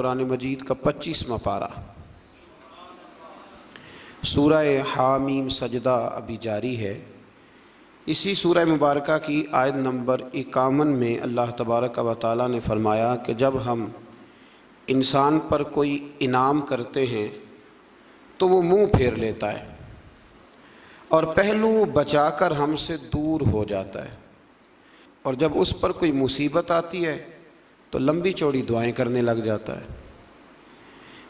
قرآن مجید کا 25واں پارہ، سورہ حامیم سجدہ ابھی جاری ہے۔ اسی سورہ مبارکہ کی آیت نمبر 51 میں اللہ تبارک و تعالیٰ نے فرمایا کہ جب ہم انسان پر کوئی انعام کرتے ہیں تو وہ منہ پھیر لیتا ہے اور پہلو بچا کر ہم سے دور ہو جاتا ہے، اور جب اس پر کوئی مصیبت آتی ہے تو لمبی چوڑی دعائیں کرنے لگ جاتا ہے۔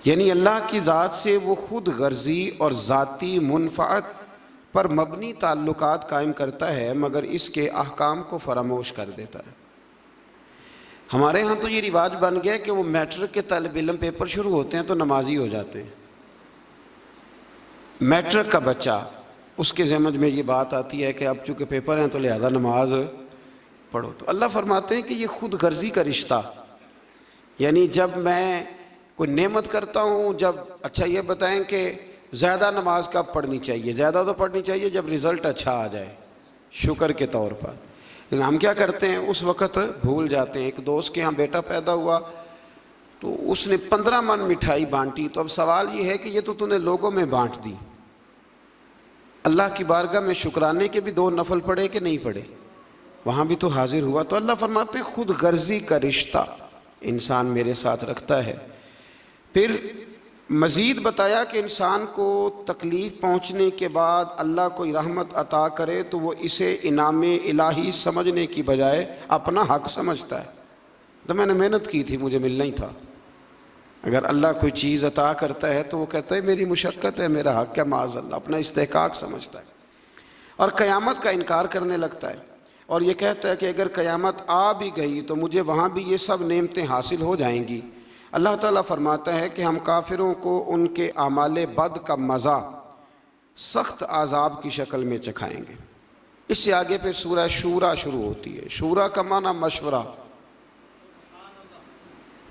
یعنی اللہ کی ذات سے وہ خود غرضی اور ذاتی منفعت پر مبنی تعلقات قائم کرتا ہے، مگر اس کے احکام کو فراموش کر دیتا ہے۔ ہمارے ہاں تو یہ رواج بن گیا کہ وہ میٹرک کے طالب علم پیپر شروع ہوتے ہیں تو نمازی ہو جاتے ہیں۔ میٹرک کا بچہ، اس کے ذہن میں یہ بات آتی ہے کہ اب چونکہ پیپر ہیں تو لہذا نماز پڑھو۔ تو اللہ فرماتے ہیں کہ یہ خود غرضی کا رشتہ، یعنی جب میں کوئی نعمت کرتا ہوں، جب اچھا یہ بتائیں کہ زیادہ نماز کب پڑھنی چاہیے؟ زیادہ تو پڑھنی چاہیے جب رزلٹ اچھا آ جائے، شکر کے طور پر۔ لیکن ہم کیا کرتے ہیں، اس وقت بھول جاتے ہیں۔ ایک دوست کے ہاں بیٹا پیدا ہوا تو اس نے 15 من مٹھائی بانٹی، تو اب سوال یہ ہے کہ یہ تو نے لوگوں میں بانٹ دی، اللہ کی بارگاہ میں شکرانے کے بھی 2 نفل پڑھے کہ نہیں پڑھے؟ وہاں بھی تو حاضر ہوا۔ تو اللہ فرماتے ہیں خود غرضی کا رشتہ انسان میرے ساتھ رکھتا ہے۔ پھر مزید بتایا کہ انسان کو تکلیف پہنچنے کے بعد اللہ کوئی رحمت عطا کرے تو وہ اسے انعام الہی سمجھنے کی بجائے اپنا حق سمجھتا ہے۔ تو میں نے محنت کی تھی، مجھے ملنا ہی تھا۔ اگر اللہ کوئی چیز عطا کرتا ہے تو وہ کہتا ہے میری مشقت ہے، میرا حق ہے، معاذ اللہ، اپنا استحقاق سمجھتا ہے اور قیامت کا انکار کرنے لگتا ہے، اور یہ کہتا ہے کہ اگر قیامت آ بھی گئی تو مجھے وہاں بھی یہ سب نعمتیں حاصل ہو جائیں گی۔ اللہ تعالیٰ فرماتا ہے کہ ہم کافروں کو ان کے اعمال بد کا مزہ سخت عذاب کی شکل میں چکھائیں گے۔ اس سے آگے پھر سورہ شورا شروع ہوتی ہے۔ شورا کا معنی مشورہ،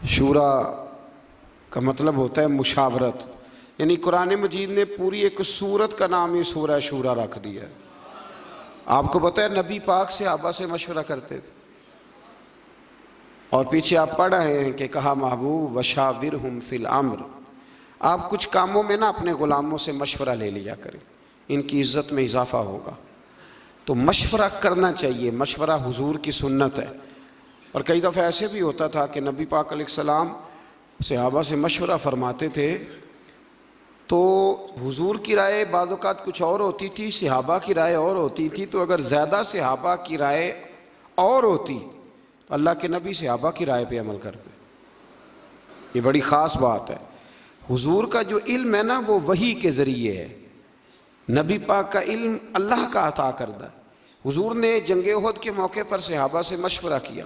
شورا کا مطلب ہوتا ہے مشاورت، یعنی قرآن مجید نے پوری ایک سورت کا نام ہی سورہ شورا رکھ دیا ہے۔ آپ کو پتہ ہے نبی پاک صحابہ سے مشورہ کرتے تھے، اور پیچھے آپ پڑھ رہے ہیں کہ کہا محبوب وشاورہم فی الامر، آپ کچھ کاموں میں نا اپنے غلاموں سے مشورہ لے لیا کریں، ان کی عزت میں اضافہ ہوگا۔ تو مشورہ کرنا چاہیے، مشورہ حضور کی سنت ہے۔ اور کئی دفعہ ایسے بھی ہوتا تھا کہ نبی پاک علیہ السلام صحابہ سے مشورہ فرماتے تھے تو حضور کی رائے بعض اوقات کچھ اور ہوتی تھی، صحابہ کی رائے اور ہوتی تھی۔ تو اگر زیادہ صحابہ کی رائے اور ہوتی تو اللہ کے نبی صحابہ کی رائے پہ عمل کرتے۔ یہ بڑی خاص بات ہے۔ حضور کا جو علم ہے نا وہ وحی کے ذریعے ہے، نبی پاک کا علم اللہ کا عطا کردہ ہے۔ حضور نے جنگ احد کے موقع پر صحابہ سے مشورہ کیا۔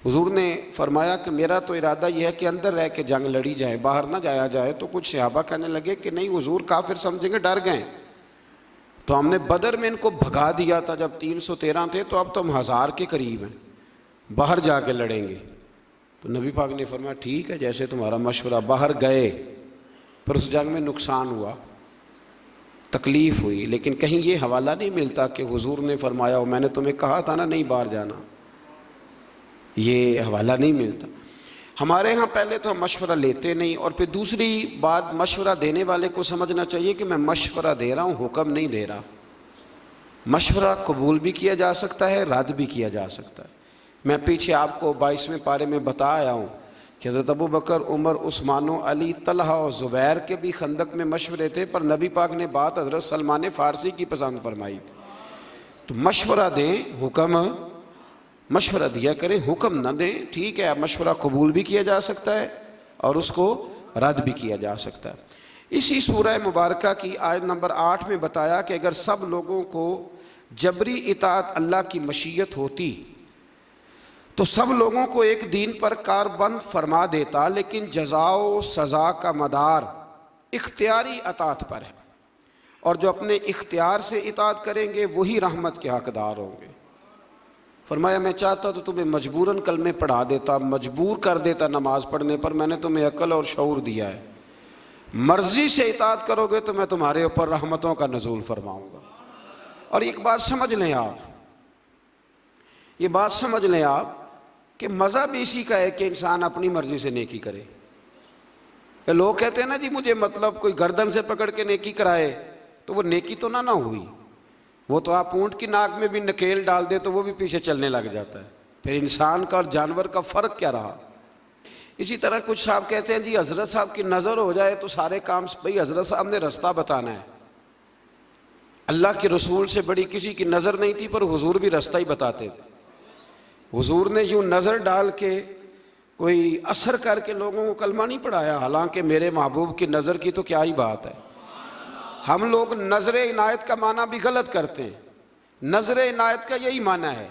حضور نے فرمایا کہ میرا تو ارادہ یہ ہے کہ اندر رہ کے جنگ لڑی جائے، باہر نہ جایا جائے۔ تو کچھ صحابہ کہنے لگے کہ نہیں حضور کافر سمجھیں گے، ڈر گئے۔ تو ہم نے بدر میں ان کو بھگا دیا تھا جب 313 تھے، تو اب تو ہم 1000 کے قریب ہیں، باہر جا کے لڑیں گے۔ تو نبی پاک نے فرمایا ٹھیک ہے جیسے تمہارا مشورہ۔ باہر گئے، پر اس جنگ میں نقصان ہوا، تکلیف ہوئی، لیکن کہیں یہ حوالہ نہیں ملتا کہ حضور نے فرمایا ہو میں نے تمہیں کہا تھا نا نہیں باہر جانا، یہ حوالہ نہیں ملتا۔ ہمارے ہاں پہلے تو ہم مشورہ لیتے نہیں، اور پھر دوسری بات مشورہ دینے والے کو سمجھنا چاہیے کہ میں مشورہ دے رہا ہوں، حکم نہیں دے رہا۔ مشورہ قبول بھی کیا جا سکتا ہے، رد بھی کیا جا سکتا ہے۔ میں پیچھے آپ کو 22ویں پارے میں بتا آیا ہوں کہ حضرت ابو بکر، عمر، عثمان و علی، طلحہ اور زبیر کے بھی خندق میں مشورے تھے، پر نبی پاک نے بات حضرت سلمان فارسی کی پسند فرمائی تھی۔ تو مشورہ دیں، حکم مشورہ دیا کریں، حکم نہ دیں۔ ٹھیک ہے، مشورہ قبول بھی کیا جا سکتا ہے اور اس کو رد بھی کیا جا سکتا ہے۔ اسی سورہ مبارکہ کی آیت نمبر 8 میں بتایا کہ اگر سب لوگوں کو جبری اطاعت اللہ کی مشیت ہوتی تو سب لوگوں کو ایک دین پر کاربند فرما دیتا، لیکن جزا و سزا کا مدار اختیاری اطاعت پر ہے، اور جو اپنے اختیار سے اطاعت کریں گے وہی رحمت کے حقدار ہوں گے۔ فرمایا میں چاہتا تو تمہیں مجبوراً کلمے پڑھا دیتا، مجبور کر دیتا نماز پڑھنے پر، میں نے تمہیں عقل اور شعور دیا ہے، مرضی سے اطاعت کرو گے تو میں تمہارے اوپر رحمتوں کا نزول فرماؤں گا۔ اور ایک بات سمجھ لیں آپ، یہ بات سمجھ لیں آپ کہ مزہ بھی اسی کا ہے کہ انسان اپنی مرضی سے نیکی کرے۔ کہ لوگ کہتے ہیں نا جی مجھے مطلب کوئی گردن سے پکڑ کے نیکی کرائے، تو وہ نیکی تو نہ ہوئی، وہ تو آپ اونٹ کی ناک میں بھی نکیل ڈال دے تو وہ بھی پیچھے چلنے لگ جاتا ہے، پھر انسان کا اور جانور کا فرق کیا رہا؟ اسی طرح کچھ صاحب کہتے ہیں جی حضرت صاحب کی نظر ہو جائے تو سارے کام، بھئی حضرت صاحب نے رستہ بتانا ہے، اللہ کے رسول سے بڑی کسی کی نظر نہیں تھی، پر حضور بھی رستہ ہی بتاتے تھے۔ حضور نے یوں نظر ڈال کے کوئی اثر کر کے لوگوں کو کلمہ نہیں پڑھایا، حالانکہ میرے محبوب کی نظر کی تو کیا ہی بات ہے۔ ہم لوگ نظر عنایت کا معنی بھی غلط کرتے ہیں۔ نظر عنایت کا یہی معنی ہے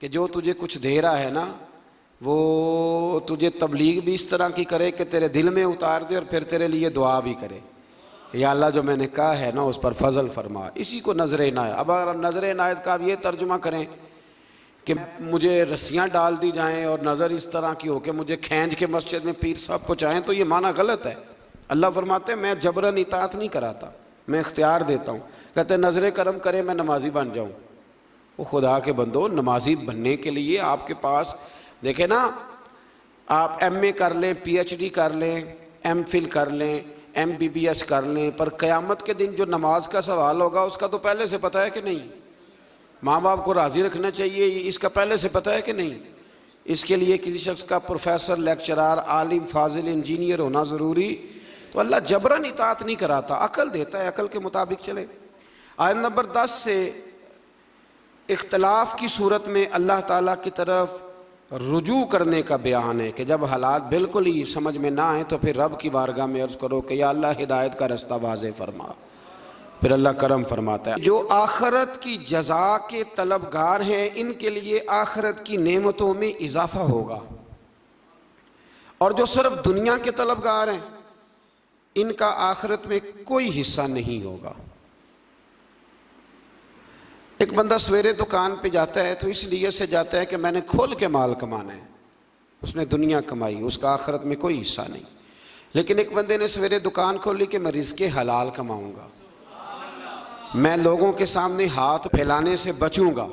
کہ جو تجھے کچھ دے رہا ہے نا، وہ تجھے تبلیغ بھی اس طرح کی کرے کہ تیرے دل میں اتار دے، اور پھر تیرے لیے دعا بھی کرے، یا اللہ جو میں نے کہا ہے نا اس پر فضل فرما، اسی کو نظر عنایت۔ اب اگر نظر عنایت کا اب یہ ترجمہ کریں کہ مجھے رسیاں ڈال دی جائیں اور نظر اس طرح کی ہو کہ مجھے کھینچ کے مسجد میں پیر صاحب پہنچائیں، تو یہ معنی غلط ہے۔ اللہ فرماتے ہیں میں جبراً اطاعت نہیں کراتا، میں اختیار دیتا ہوں۔ کہتے ہیں نظر کرم کرے میں نمازی بن جاؤں۔ وہ خدا کے بندو، نمازی بننے کے لیے آپ کے پاس دیکھیں نا، آپ ایم اے کر لیں، پی ایچ ڈی کر لیں، ایم فل کر لیں، ایم بی بی ایس کر لیں، پر قیامت کے دن جو نماز کا سوال ہوگا اس کا تو پہلے سے پتہ ہے کہ نہیں؟ ماں باپ کو راضی رکھنا چاہیے، اس کا پہلے سے پتہ ہے کہ نہیں؟ اس کے لیے کسی شخص کا پروفیسر، لیکچرار، عالم، فاضل، انجینئر ہونا ضروری؟ تو اللہ جبراً اطاعت نہیں کراتا، عقل دیتا ہے، عقل کے مطابق چلے۔ آیت نمبر 10 سے اختلاف کی صورت میں اللہ تعالیٰ کی طرف رجوع کرنے کا بیان ہے کہ جب حالات بالکل ہی سمجھ میں نہ آئیں تو پھر رب کی بارگاہ میں عرض کرو کہ یا اللہ ہدایت کا رستہ واضح فرما، پھر اللہ کرم فرماتا ہے۔ جو آخرت کی جزا کے طلبگار ہیں ان کے لیے آخرت کی نعمتوں میں اضافہ ہوگا، اور جو صرف دنیا کے طلبگار ہیں ان کا آخرت میں کوئی حصہ نہیں ہوگا۔ ایک بندہ سویرے دکان پہ جاتا ہے تو اس لیے سے جاتا ہے کہ میں نے کھول کے مال کمانا ہے، اس نے دنیا کمائی، اس کا آخرت میں کوئی حصہ نہیں۔ لیکن ایک بندے نے سویرے دکان کھولی کہ میں رزق حلال کماؤں گا، میں لوگوں کے سامنے ہاتھ پھیلانے سے بچوں گا،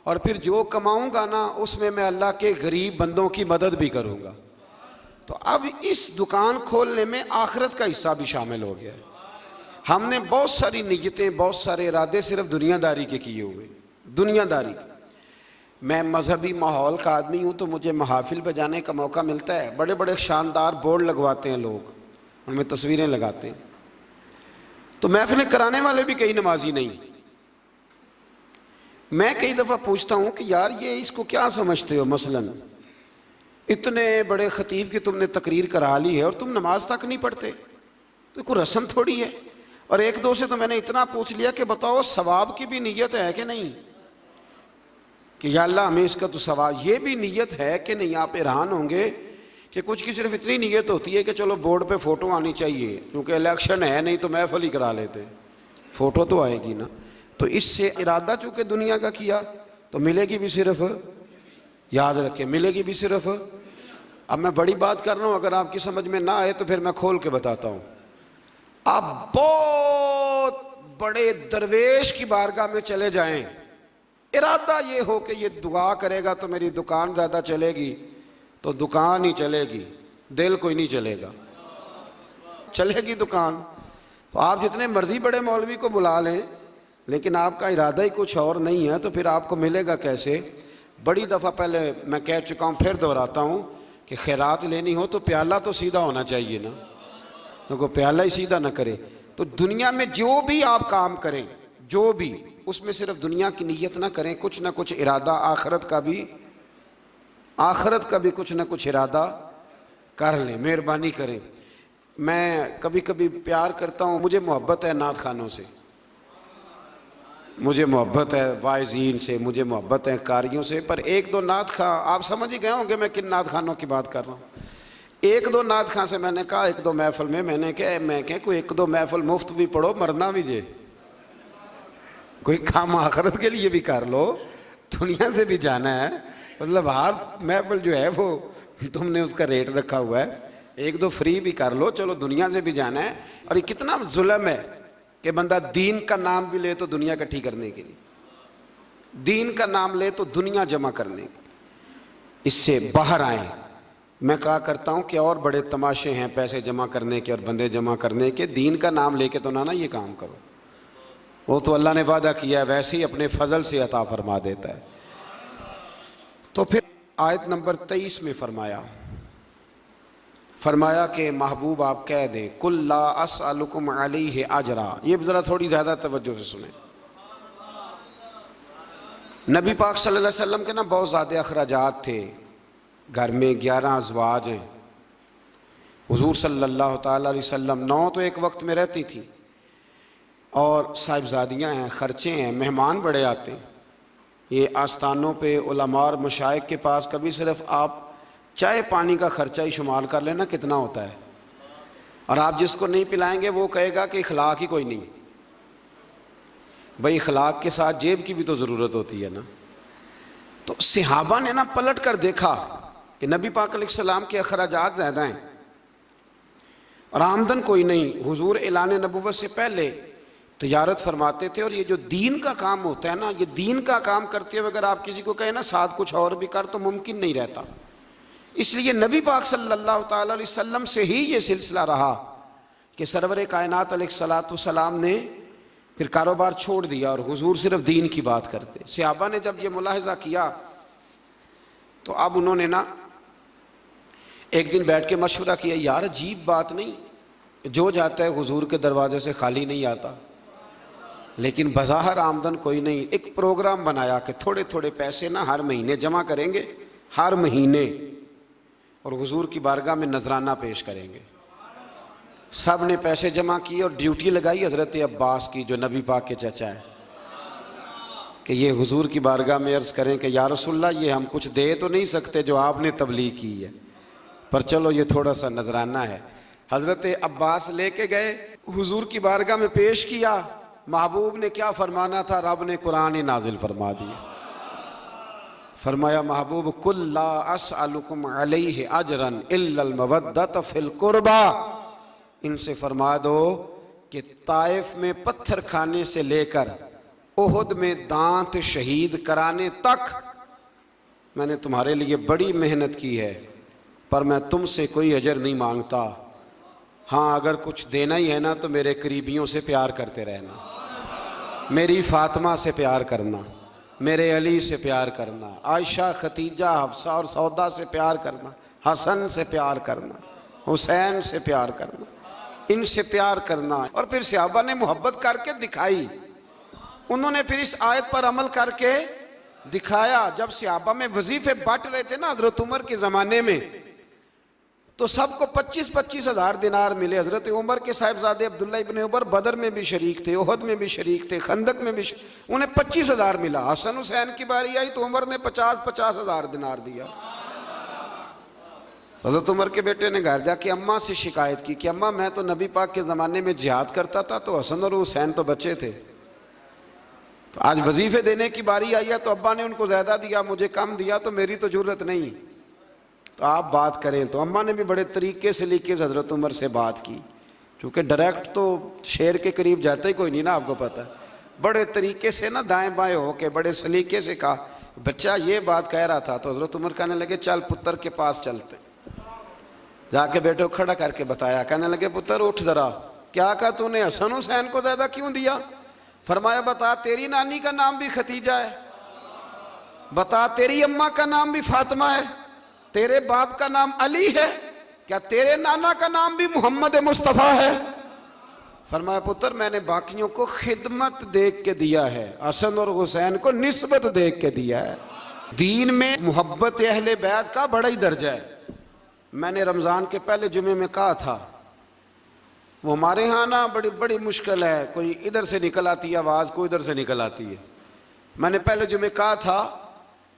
اور پھر جو کماؤں گا نا اس میں اللہ کے غریب بندوں کی مدد بھی کروں گا، تو اب اس دکان کھولنے میں آخرت کا حصہ بھی شامل ہو گیا۔ ہم نے بہت ساری نیتیں، بہت سارے ارادے صرف دنیا داری کے کیے ہوئے، دنیا داری کے۔ میں مذہبی ماحول کا آدمی ہوں تو مجھے محافل پہ جانے کا موقع ملتا ہے، بڑے بڑے شاندار بورڈ لگواتے ہیں لوگ، ان میں تصویریں لگاتے ہیں، تو محفلیں کرانے والے بھی کئی نمازی نہیں۔ میں کئی دفعہ پوچھتا ہوں کہ یار یہ اس کو کیا سمجھتے ہو، مثلاً اتنے بڑے خطیب کی تم نے تقریر کرا لی ہے اور تم نماز تک نہیں پڑھتے، تو کوئی رسم تھوڑی ہے۔ اور ایک دو سے تو میں نے اتنا پوچھ لیا کہ بتاؤ ثواب کی بھی نیت ہے کہ نہیں، کہ یا اللہ ہمیں اس کا تو ثواب، یہ بھی نیت ہے کہ نہیں؟ آپ حیران ہوں گے کہ کچھ کی صرف اتنی نیت ہوتی ہے کہ چلو بورڈ پہ فوٹو آنی چاہیے، کیونکہ الیکشن ہے، نہیں تو محفل ہی کرا لیتے، فوٹو تو آئے گی نا۔ تو اس سے ارادہ چونکہ دنیا کا کیا تو ملے گی بھی صرف، یاد رکھیں ملے گی بھی صرف۔ اب میں بڑی بات کر رہا ہوں، اگر آپ کی سمجھ میں نہ آئے تو پھر میں کھول کے بتاتا ہوں۔ آپ بہت بڑے درویش کی بارگاہ میں چلے جائیں، ارادہ یہ ہو کہ یہ دعا کرے گا تو میری دکان زیادہ چلے گی، تو دکان ہی چلے گی، دل کوئی نہیں چلے گا، چلے گی دکان۔ تو آپ جتنے مرضی بڑے مولوی کو بلا لیں، لیکن آپ کا ارادہ ہی کچھ اور نہیں ہے تو پھر آپ کو ملے گا کیسے؟ بڑی دفعہ پہلے میں کہہ چکا ہوں، پھر دہراتا ہوں کہ خیرات لینی ہو تو پیالہ تو سیدھا ہونا چاہیے نا، کیونکہ پیالہ ہی سیدھا نہ کرے۔ تو دنیا میں جو بھی آپ کام کریں، جو بھی، اس میں صرف دنیا کی نیت نہ کریں، کچھ نہ کچھ ارادہ آخرت کا بھی کچھ نہ کچھ ارادہ کر لیں، مہربانی کریں۔ میں کبھی کبھی پیار کرتا ہوں، مجھے محبت ہے نعت خوانوں سے، مجھے محبت ہے واعظین سے، مجھے محبت ہے قاریوں سے، پر ایک دو نعت خواں، آپ سمجھ ہی گئے ہوں گے میں کن نعت خوانوں کی بات کر رہا ہوں۔ ایک دو نعت خواں سے میں نے کہا، ایک دو محفل میں کہ کوئی ایک دو محفل مفت بھی پڑھو، مرنا بھی جے، کوئی کام آخرت کے لیے بھی کر لو، دنیا سے بھی جانا ہے، مطلب ہر محفل جو ہے وہ تم نے اس کا ریٹ رکھا ہوا ہے، ایک دو فری بھی کر لو، چلو دنیا سے بھی جانا ہے۔ اور یہ کتنا ظلم ہے کہ بندہ دین کا نام بھی لے تو دنیا اکٹھی کرنے کے لیے، دین کا نام لے تو دنیا جمع کرنے کے، اس سے باہر آئیں۔ میں کہا کرتا ہوں کہ اور بڑے تماشے ہیں پیسے جمع کرنے کے اور بندے جمع کرنے کے، دین کا نام لے کے تو نہ یہ کام کرو، وہ تو اللہ نے وعدہ کیا ہے ویسے ہی اپنے فضل سے عطا فرما دیتا ہے۔ تو پھر آیت نمبر 23 میں فرمایا کہ محبوب آپ کہہ دیں قُلْ لَا أَسْأَلُكُمْ عَلَيْهِ أَجْرًا۔ یہ ذرا تھوڑی زیادہ توجہ سے سنیں۔ نبی پاک صلی اللہ علیہ وسلم کے نا بہت زیادہ اخراجات تھے، گھر میں 11 ازواج ہیں، حضور صلی اللہ تعالیٰ علیہ وسلم 9 تو ایک وقت میں رہتی تھی، اور صاحبزادیاں ہیں، خرچے ہیں، مہمان بڑے آتے ہیں۔ یہ آستانوں پہ علماء اور مشائخ کے پاس کبھی صرف آپ چائے پانی کا خرچہ ہی شمار کر لینا کتنا ہوتا ہے، اور آپ جس کو نہیں پلائیں گے وہ کہے گا کہ اخلاق ہی کوئی نہیں۔ بھئی اخلاق کے ساتھ جیب کی بھی تو ضرورت ہوتی ہے نا۔ تو صحابہ نے نا پلٹ کر دیکھا کہ نبی پاک علیہ السلام کے اخراجات زیادہ ہیں اور آمدن کوئی نہیں۔ حضور اعلان نبوت سے پہلے تجارت فرماتے تھے، اور یہ جو دین کا کام ہوتا ہے نا، یہ دین کا کام کرتے ہوئے اگر آپ کسی کو کہیں نا ساتھ کچھ اور بھی کر تو ممکن نہیں رہتا۔ اس لیے نبی پاک صلی اللہ تعالیٰ علیہ وسلم سے ہی یہ سلسلہ رہا کہ سرور کائنات علیہ الصلاۃ والسلام نے پھر کاروبار چھوڑ دیا اور حضور صرف دین کی بات کرتے۔ صحابہ نے جب یہ ملاحظہ کیا تو اب انہوں نے نا ایک دن بیٹھ کے مشورہ کیا، یار عجیب بات نہیں، جو جاتا ہے حضور کے دروازے سے خالی نہیں آتا، لیکن بظاہر آمدن کوئی نہیں۔ ایک پروگرام بنایا کہ تھوڑے تھوڑے پیسے نا ہر مہینے جمع کریں گے، ہر مہینے، اور حضور کی بارگاہ میں نذرانہ پیش کریں گے۔ سب نے پیسے جمع کیے اور ڈیوٹی لگائی حضرت عباس کی جو نبی پاک کے چچا ہے، کہ یہ حضور کی بارگاہ میں عرض کریں کہ یا رسول اللہ یہ ہم کچھ دے تو نہیں سکتے جو آپ نے تبلیغ کی ہے، پر چلو یہ تھوڑا سا نذرانہ ہے۔ حضرت عباس لے کے گئے، حضور کی بارگاہ میں پیش کیا۔ محبوب نے کیا فرمانا تھا، رب نے قرآن نازل فرما دیا۔ فرمایا محبوب قُلْ لَا أَسْأَلُكُمْ عَلَيْهِ أَجْرًا إِلَّا الْمَوَدَّةَ فِي الْقُرْبَى۔ ان سے فرما دو کہ طائف میں پتھر کھانے سے لے کر احد میں دانت شہید کرانے تک میں نے تمہارے لیے بڑی محنت کی ہے، پر میں تم سے کوئی اجر نہیں مانگتا۔ ہاں اگر کچھ دینا ہی ہے نا تو میرے قریبیوں سے پیار کرتے رہنا، میری فاطمہ سے پیار کرنا، میرے علی سے پیار کرنا، عائشہ، ختیجہ، حفصہ اور سودا سے پیار کرنا، حسن سے پیار کرنا، حسین سے پیار کرنا، ان سے پیار کرنا۔ اور پھر صحابہ نے محبت کر کے دکھائی، انہوں نے پھر اس آیت پر عمل کر کے دکھایا۔ جب صحابہ میں وظیفے بانٹ رہے تھے نا حضرت عمر کے زمانے میں، تو سب کو 25-25 ہزار دینار ملے۔ حضرت عمر کے صاحبزادے عبداللہ ابن عمر بدر میں بھی شریک تھے، احد میں بھی شریک تھے، خندق میں بھی انہیں 25 ہزار ملا۔ حسن حسین کی باری آئی تو عمر نے 50-50 ہزار دینار دیا۔ حضرت عمر کے بیٹے نے گھر جا کے اماں سے شکایت کی کہ اماں میں تو نبی پاک کے زمانے میں جہاد کرتا تھا تو حسن اور حسین تو بچے تھے، تو آج وظیفے دینے کی باری آئی ہے تو ابا نے ان کو زیادہ دیا، مجھے کم دیا، تو میری تو ضرورت نہیں، تو آپ بات کریں۔ تو اماں نے بھی بڑے طریقے سے لے کے حضرت عمر سے بات کی، کیونکہ ڈائریکٹ تو شیر کے قریب جاتا ہی کوئی نہیں نا، آپ کو پتہ ہے۔ بڑے طریقے سے نا دائیں بائیں ہو کے بڑے سلیقے سے کہا، بچہ یہ بات کہہ رہا تھا، تو حضرت عمر کہنے لگے چل پتر کے پاس چلتے۔ جا کے بیٹے کو کھڑا کر کے بتایا، کہنے لگے پتر اٹھ ذرا، کیا کہا تو نے حسن حسین کو زیادہ کیوں دیا؟ فرمایا بتا تیری نانی کا نام بھی ختیجہ ہے، بتا تیری اماں کا نام بھی فاطمہ ہے، تیرے باپ کا نام علی ہے، کیا تیرے نانا کا نام بھی محمد مصطفیٰ ہے؟ فرمایا پتر میں نے باقیوں کو خدمت دیکھ کے دیا ہے، حسن اور حسین کو نسبت دیکھ کے دیا ہے۔ دین میں محبت اہل بیت کا بڑا ہی درجہ ہے۔ میں نے رمضان کے پہلے جمعے میں کہا تھا، وہ ہمارے ہاں نا بڑی مشکل ہے، کوئی ادھر سے نکل آتی ہے آواز، کوئی ادھر سے نکل آتی ہے۔ میں نے پہلے جمعے کہا تھا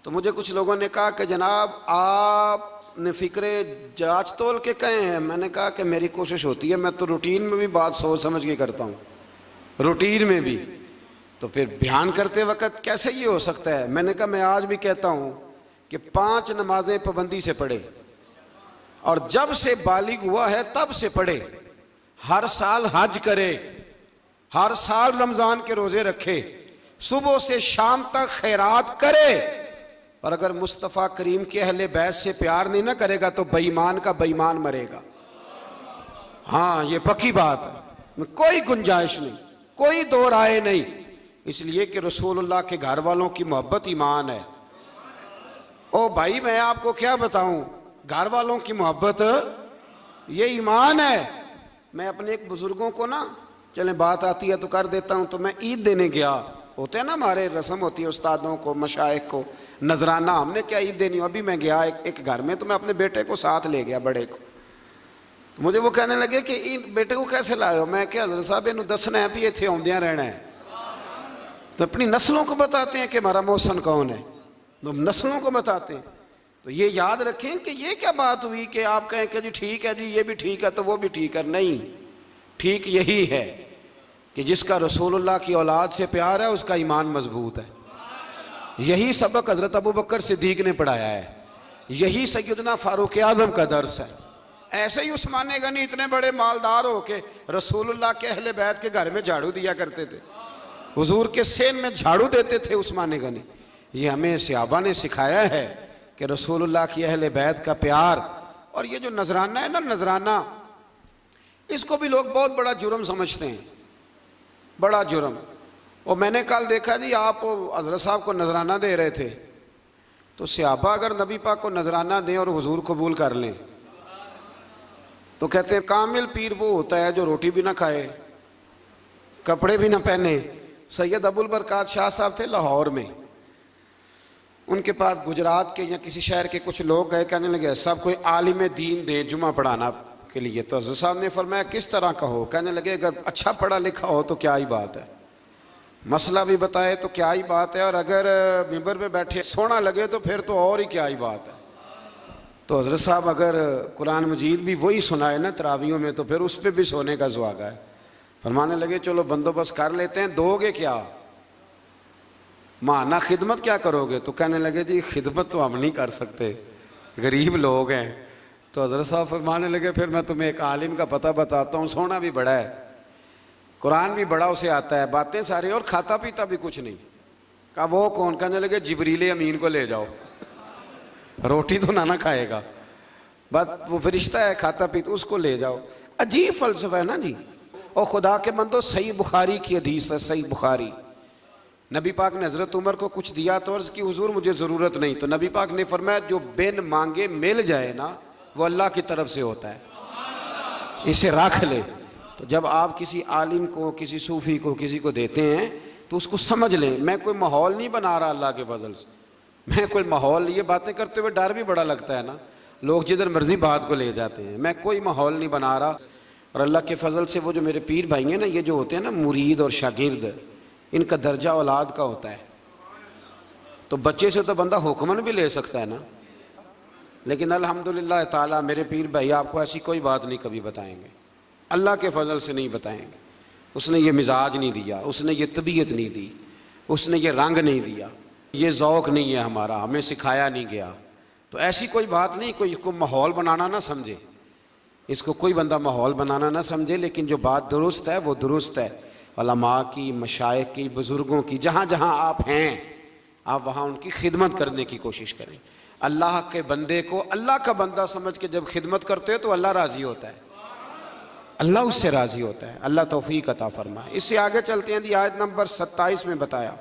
تو مجھے کچھ لوگوں نے کہا کہ جناب آپ نے فکرے جانچ تول کے کہے ہیں۔ میں نے کہا کہ میری کوشش ہوتی ہے، میں تو روٹین میں بھی بات سوچ سمجھ کے کرتا ہوں، روٹین میں بھی، تو پھر بیان کرتے وقت کیسے یہ ہو سکتا ہے؟ میں نے کہا میں آج بھی کہتا ہوں کہ 5 نمازیں پابندی سے پڑھے، اور جب سے بالغ ہوا ہے تب سے پڑھے، ہر سال حج کرے، ہر سال رمضان کے روزے رکھے، صبح سے شام تک خیرات کرے، اور اگر مصطفیٰ کریم کے اہل بیت سے پیار نہیں نہ کرے گا تو بے ایمان کا بے ایمان مرے گا. ہاں یہ پکی بات ہے, کوئی گنجائش نہیں, کوئی دو رائے نہیں. اس لیے کہ رسول اللہ کے گھر والوں کی محبت ایمان ہے. او بھائی میں آپ کو کیا بتاؤں, گھر والوں کی محبت یہ ایمان ہے. میں اپنے ایک بزرگوں کو نا, چلیں بات آتی ہے تو کر دیتا ہوں, تو میں عید دینے گیا. ہوتے ہیں نا ہمارے رسم ہوتی ہے استادوں کو مشائخ کو نذرانہ, ہم نے کیا عید دینی. ابھی میں گیا ایک گھر میں, تو میں اپنے بیٹے کو ساتھ لے گیا, بڑے کو. تو مجھے وہ کہنے لگے کہ بیٹے کو کیسے لائے ہو. میں کہ حضرت صاحب انہوں دسنا ہے بھی اتنے آمدیاں رہنا ہے. تو اپنی نسلوں کو بتاتے ہیں کہ ہمارا محسن کون ہے, تو نسلوں کو بتاتے ہیں. تو یہ یاد رکھیں کہ یہ کیا بات ہوئی کہ آپ کہیں کہ جی ٹھیک ہے جی یہ بھی ٹھیک ہے تو وہ بھی ٹھیک ہے. نہیں, ٹھیک یہی ہے کہ جس کا رسول اللہ کی اولاد سے پیار ہے اس کا ایمان مضبوط ہے. یہی سبق حضرت ابوبکر صدیق نے پڑھایا ہے, یہی سیدنا فاروق اعظم کا درس ہے. ایسے ہی عثمان غنی اتنے بڑے مالدار ہو کے رسول اللہ کے اہل بیت کے گھر میں جھاڑو دیا کرتے تھے, حضور کے سین میں جھاڑو دیتے تھے عثمان غنی. یہ ہمیں صحابہ نے سکھایا ہے کہ رسول اللہ کی اہل بیت کا پیار. اور یہ جو نذرانہ ہے نا, نذرانہ, اس کو بھی لوگ بہت بڑا جرم سمجھتے ہیں, بڑا جرم. اور میں نے کل دیکھا جی آپ حضرت صاحب کو نذرانہ دے رہے تھے, تو صحابہ اگر نبی پاک کو نذرانہ دیں اور حضور قبول کر لیں تو کہتے ہیں کامل پیر وہ ہوتا ہے جو روٹی بھی نہ کھائے, کپڑے بھی نہ پہنے. سید ابو البرکات شاہ صاحب تھے لاہور میں, ان کے پاس گجرات کے یا کسی شہر کے کچھ لوگ گئے, کہنے لگے سب کوئی عالم دین دے جمعہ پڑھانا کے لیے. تو حضرت صاحب نے فرمایا کس طرح کا ہو. کہنے لگے اگر اچھا پڑھا لکھا ہو تو کیا ہی بات ہے, مسئلہ بھی بتائے تو کیا ہی بات ہے, اور اگر ممبر پہ بیٹھے سونا لگے تو پھر تو اور ہی کیا ہی بات ہے. تو حضرت صاحب اگر قرآن مجید بھی وہی سنائے نا تراویوں میں تو پھر اس پہ بھی سونے کا سواگا ہے. فرمانے لگے چلو بندوبست کر لیتے ہیں, دو گے کیا, مانا خدمت کیا کرو گے. تو کہنے لگے جی خدمت تو ہم نہیں کر سکتے, غریب لوگ ہیں. تو حضرت صاحب فرمانے لگے پھر میں تمہیں ایک عالم کا پتہ بتاتا ہوں, سونا بھی بڑا ہے, قرآن بھی بڑا اسے آتا ہے, باتیں ساری, اور کھاتا پیتا بھی کچھ نہیں. کہا وہ کون. کہنے لگے جبریل امین کو لے جاؤ, روٹی تو نہ کھائے گا, بس وہ فرشتہ ہے کھاتا پیتا, اس کو لے جاؤ. عجیب فلسفہ ہے نا جی. اور خدا کے بندو صحیح بخاری کی حدیث ہے, صحیح بخاری. نبی پاک نے حضرت عمر کو کچھ دیا تو عرض کی حضور مجھے ضرورت نہیں. تو نبی پاک نے فرمایا جو بن مانگے مل جائے نا وہ اللہ کی طرف سے ہوتا ہے, اسے رکھ لے. تو جب آپ کسی عالم کو, کسی صوفی کو, کسی کو دیتے ہیں تو اس کو سمجھ لیں میں کوئی ماحول نہیں بنا رہا اللہ کے فضل سے, میں کوئی ماحول, یہ باتیں کرتے ہوئے ڈر بھی بڑا لگتا ہے نا, لوگ جدھر مرضی بات کو لے جاتے ہیں. میں کوئی ماحول نہیں بنا رہا. اور اللہ کے فضل سے وہ جو میرے پیر بھائی ہیں نا, یہ جو ہوتے ہیں نا مرید اور شاگرد, ان کا درجہ اولاد کا ہوتا ہے. تو بچے سے تو بندہ حکمن بھی لے سکتا ہے نا, لیکن الحمدللہ تعالیٰ میرے پیر بھائی آپ کو ایسی کوئی بات نہیں کبھی بتائیں گے, اللہ کے فضل سے نہیں بتائیں گے. اس نے یہ مزاج نہیں دیا, اس نے یہ طبیعت نہیں دی, اس نے یہ رنگ نہیں دیا, یہ ذوق نہیں ہے ہمارا, ہمیں سکھایا نہیں گیا. تو ایسی کوئی بات نہیں, کوئی اس کو ماحول بنانا نہ سمجھے, اس کو کوئی بندہ ماحول بنانا نہ سمجھے. لیکن جو بات درست ہے وہ درست ہے. علماء کی, مشائخ کی, بزرگوں کی, جہاں جہاں آپ ہیں آپ وہاں ان کی خدمت کرنے کی کوشش کریں. اللہ کے بندے کو اللہ کا بندہ سمجھ کے جب خدمت کرتے ہو تو اللہ راضی ہوتا ہے, اللہ اس سے راضی ہوتا ہے. اللہ توفیق عطا فرمائے. اس سے آگے چلتے ہیں. آیت نمبر 27 میں بتایا,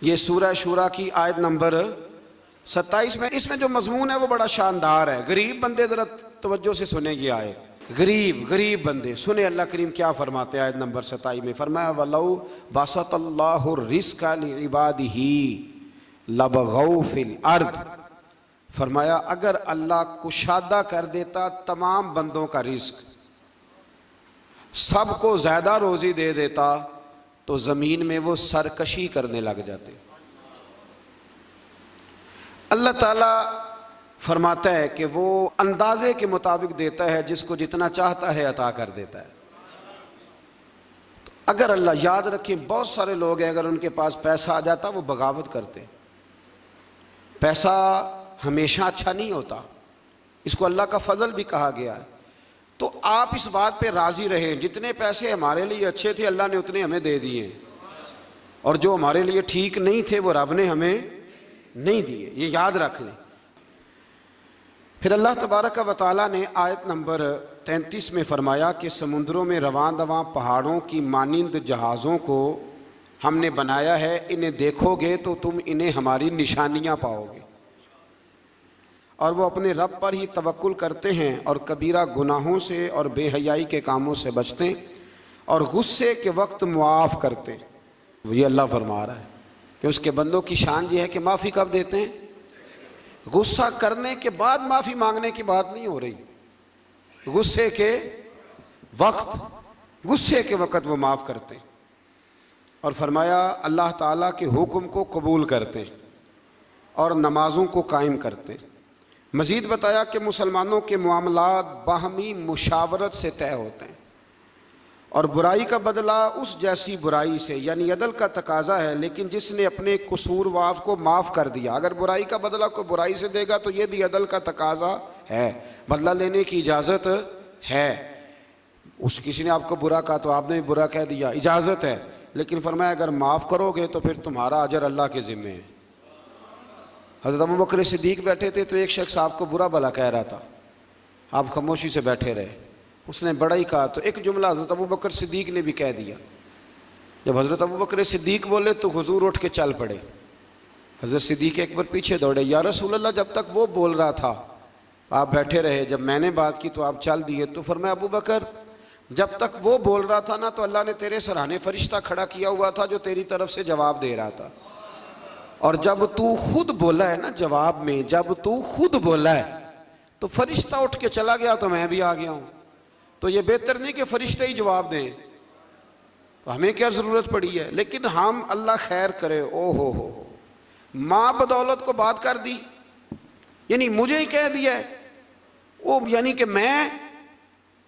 یہ سورہ شورا کی آیت نمبر 27 میں, اس میں جو مضمون ہے وہ بڑا شاندار ہے. غریب بندے ذرا توجہ سے سنیں گی آیت. غریب بندے سنیں اللہ کریم کیا فرماتے ہیں. آیت نمبر 27 میں فرمایا وَلَوْ بَسَطَ اللَّهُ الرِّزْقَ لِعِبَادِهِ لَبَغَوْا فِي الْأَرْضِ. فرمایا اگر اللہ کشادہ کر دیتا تمام بندوں کا رزق, سب کو زیادہ روزی دے دیتا تو زمین میں وہ سرکشی کرنے لگ جاتے. اللہ تعالیٰ فرماتا ہے کہ وہ اندازے کے مطابق دیتا ہے, جس کو جتنا چاہتا ہے عطا کر دیتا ہے. اگر اللہ, یاد رکھیں بہت سارے لوگ ہیں اگر ان کے پاس پیسہ آ جاتا وہ بغاوت کرتے. پیسہ ہمیشہ اچھا نہیں ہوتا, اس کو اللہ کا فضل بھی کہا گیا ہے. تو آپ اس بات پہ راضی رہیں, جتنے پیسے ہمارے لیے اچھے تھے اللہ نے اتنے ہمیں دے دیے, اور جو ہمارے لیے ٹھیک نہیں تھے وہ رب نے ہمیں نہیں دیے، یہ یاد رکھ لیں۔ پھر اللہ تبارک و تعالیٰ نے آیت نمبر 33 میں فرمایا کہ سمندروں میں رواں دواں پہاڑوں کی مانند جہازوں کو ہم نے بنایا ہے، انہیں دیکھو گے تو تم انہیں ہماری نشانیاں پاؤ گے، اور وہ اپنے رب پر ہی توکل کرتے ہیں اور کبیرہ گناہوں سے اور بے حیائی کے کاموں سے بچتے ہیں اور غصے کے وقت معاف کرتے ہیں۔ یہ اللہ فرما رہا ہے کہ اس کے بندوں کی شان یہ ہے کہ معافی کب دیتے ہیں؟ غصہ کرنے کے بعد معافی مانگنے کی بات نہیں ہو رہی، غصے کے وقت وہ معاف کرتے ہیں۔ اور فرمایا اللہ تعالیٰ کے حکم کو قبول کرتے ہیں اور نمازوں کو قائم کرتے ہیں۔ مزید بتایا کہ مسلمانوں کے معاملات باہمی مشاورت سے طے ہوتے ہیں، اور برائی کا بدلہ اس جیسی برائی سے، یعنی عدل کا تقاضا ہے، لیکن جس نے اپنے قصوروار کو معاف کر دیا، اگر برائی کا بدلہ کوئی برائی سے دے گا تو یہ بھی عدل کا تقاضا ہے، بدلہ لینے کی اجازت ہے۔ کسی نے آپ کو برا کہا تو آپ نے بھی برا کہہ دیا، اجازت ہے، لیکن فرمایا اگر معاف کرو گے تو پھر تمہارا اجر اللہ کے ذمے ہے۔ حضرت ابوبکر صدیق بیٹھے تھے تو ایک شخص آپ کو برا بھلا کہہ رہا تھا، آپ خاموشی سے بیٹھے رہے، اس نے بڑا ہی کہا تو ایک جملہ حضرت ابوبکر صدیق نے بھی کہہ دیا۔ جب حضرت ابوبکر صدیق بولے تو حضور اٹھ کے چل پڑے۔ حضرت صدیق اکبر پیچھے دوڑے، یا رسول اللہ جب تک وہ بول رہا تھا آپ بیٹھے رہے، جب میں نے بات کی تو آپ چل دیے۔ تو فرمایا ابوبکر جب تک وہ بول رہا تھا نا تو اللہ نے تیرے سرہانے فرشتہ کھڑا کیا ہوا تھا جو تیری طرف سے جواب دے رہا تھا، اور جب تو خود بولا ہے نا جواب میں، جب تو خود بولا ہے تو فرشتہ اٹھ کے چلا گیا تو میں بھی آ گیا ہوں، تو یہ بہتر نہیں کہ فرشتے ہی جواب دیں، تو ہمیں کیا ضرورت پڑی ہے؟ لیکن ہم اللہ خیر کرے، او ہو ماں بدولت کو بات کر دی، یعنی مجھے ہی کہہ دیا ہے وہ، یعنی کہ میں،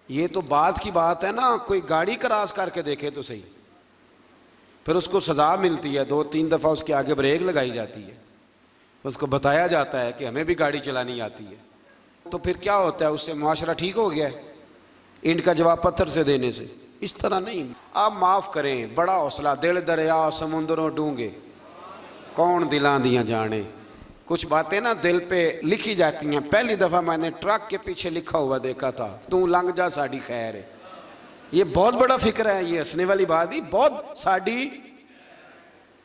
یہ تو بات کی بات ہے نا، کوئی گاڑی کراس کر کے دیکھے تو صحیح، پھر اس کو سزا ملتی ہے، 2-3 دفعہ اس کے آگے بریک لگائی جاتی ہے، اس کو بتایا جاتا ہے کہ ہمیں بھی گاڑی چلانی آتی ہے، تو پھر کیا ہوتا ہے؟ اس سے معاشرہ ٹھیک ہو گیا ہے اینٹ کا جواب پتھر سے دینے سے؟ اس طرح نہیں، آپ معاف کریں، بڑا حوصلہ، دل دریا سمندروں ڈونگے کون دلاں دیاں جانے۔ کچھ باتیں نا دل پہ لکھی جاتی ہیں۔ پہلی دفعہ میں نے ٹرک کے پیچھے لکھا ہوا دیکھا تھا، تو لنگ جا ساڑی خیر ہے، یہ بہت بڑا فکر ہے، یہ ہنسنے والی بات ہی، بہت ساڑی،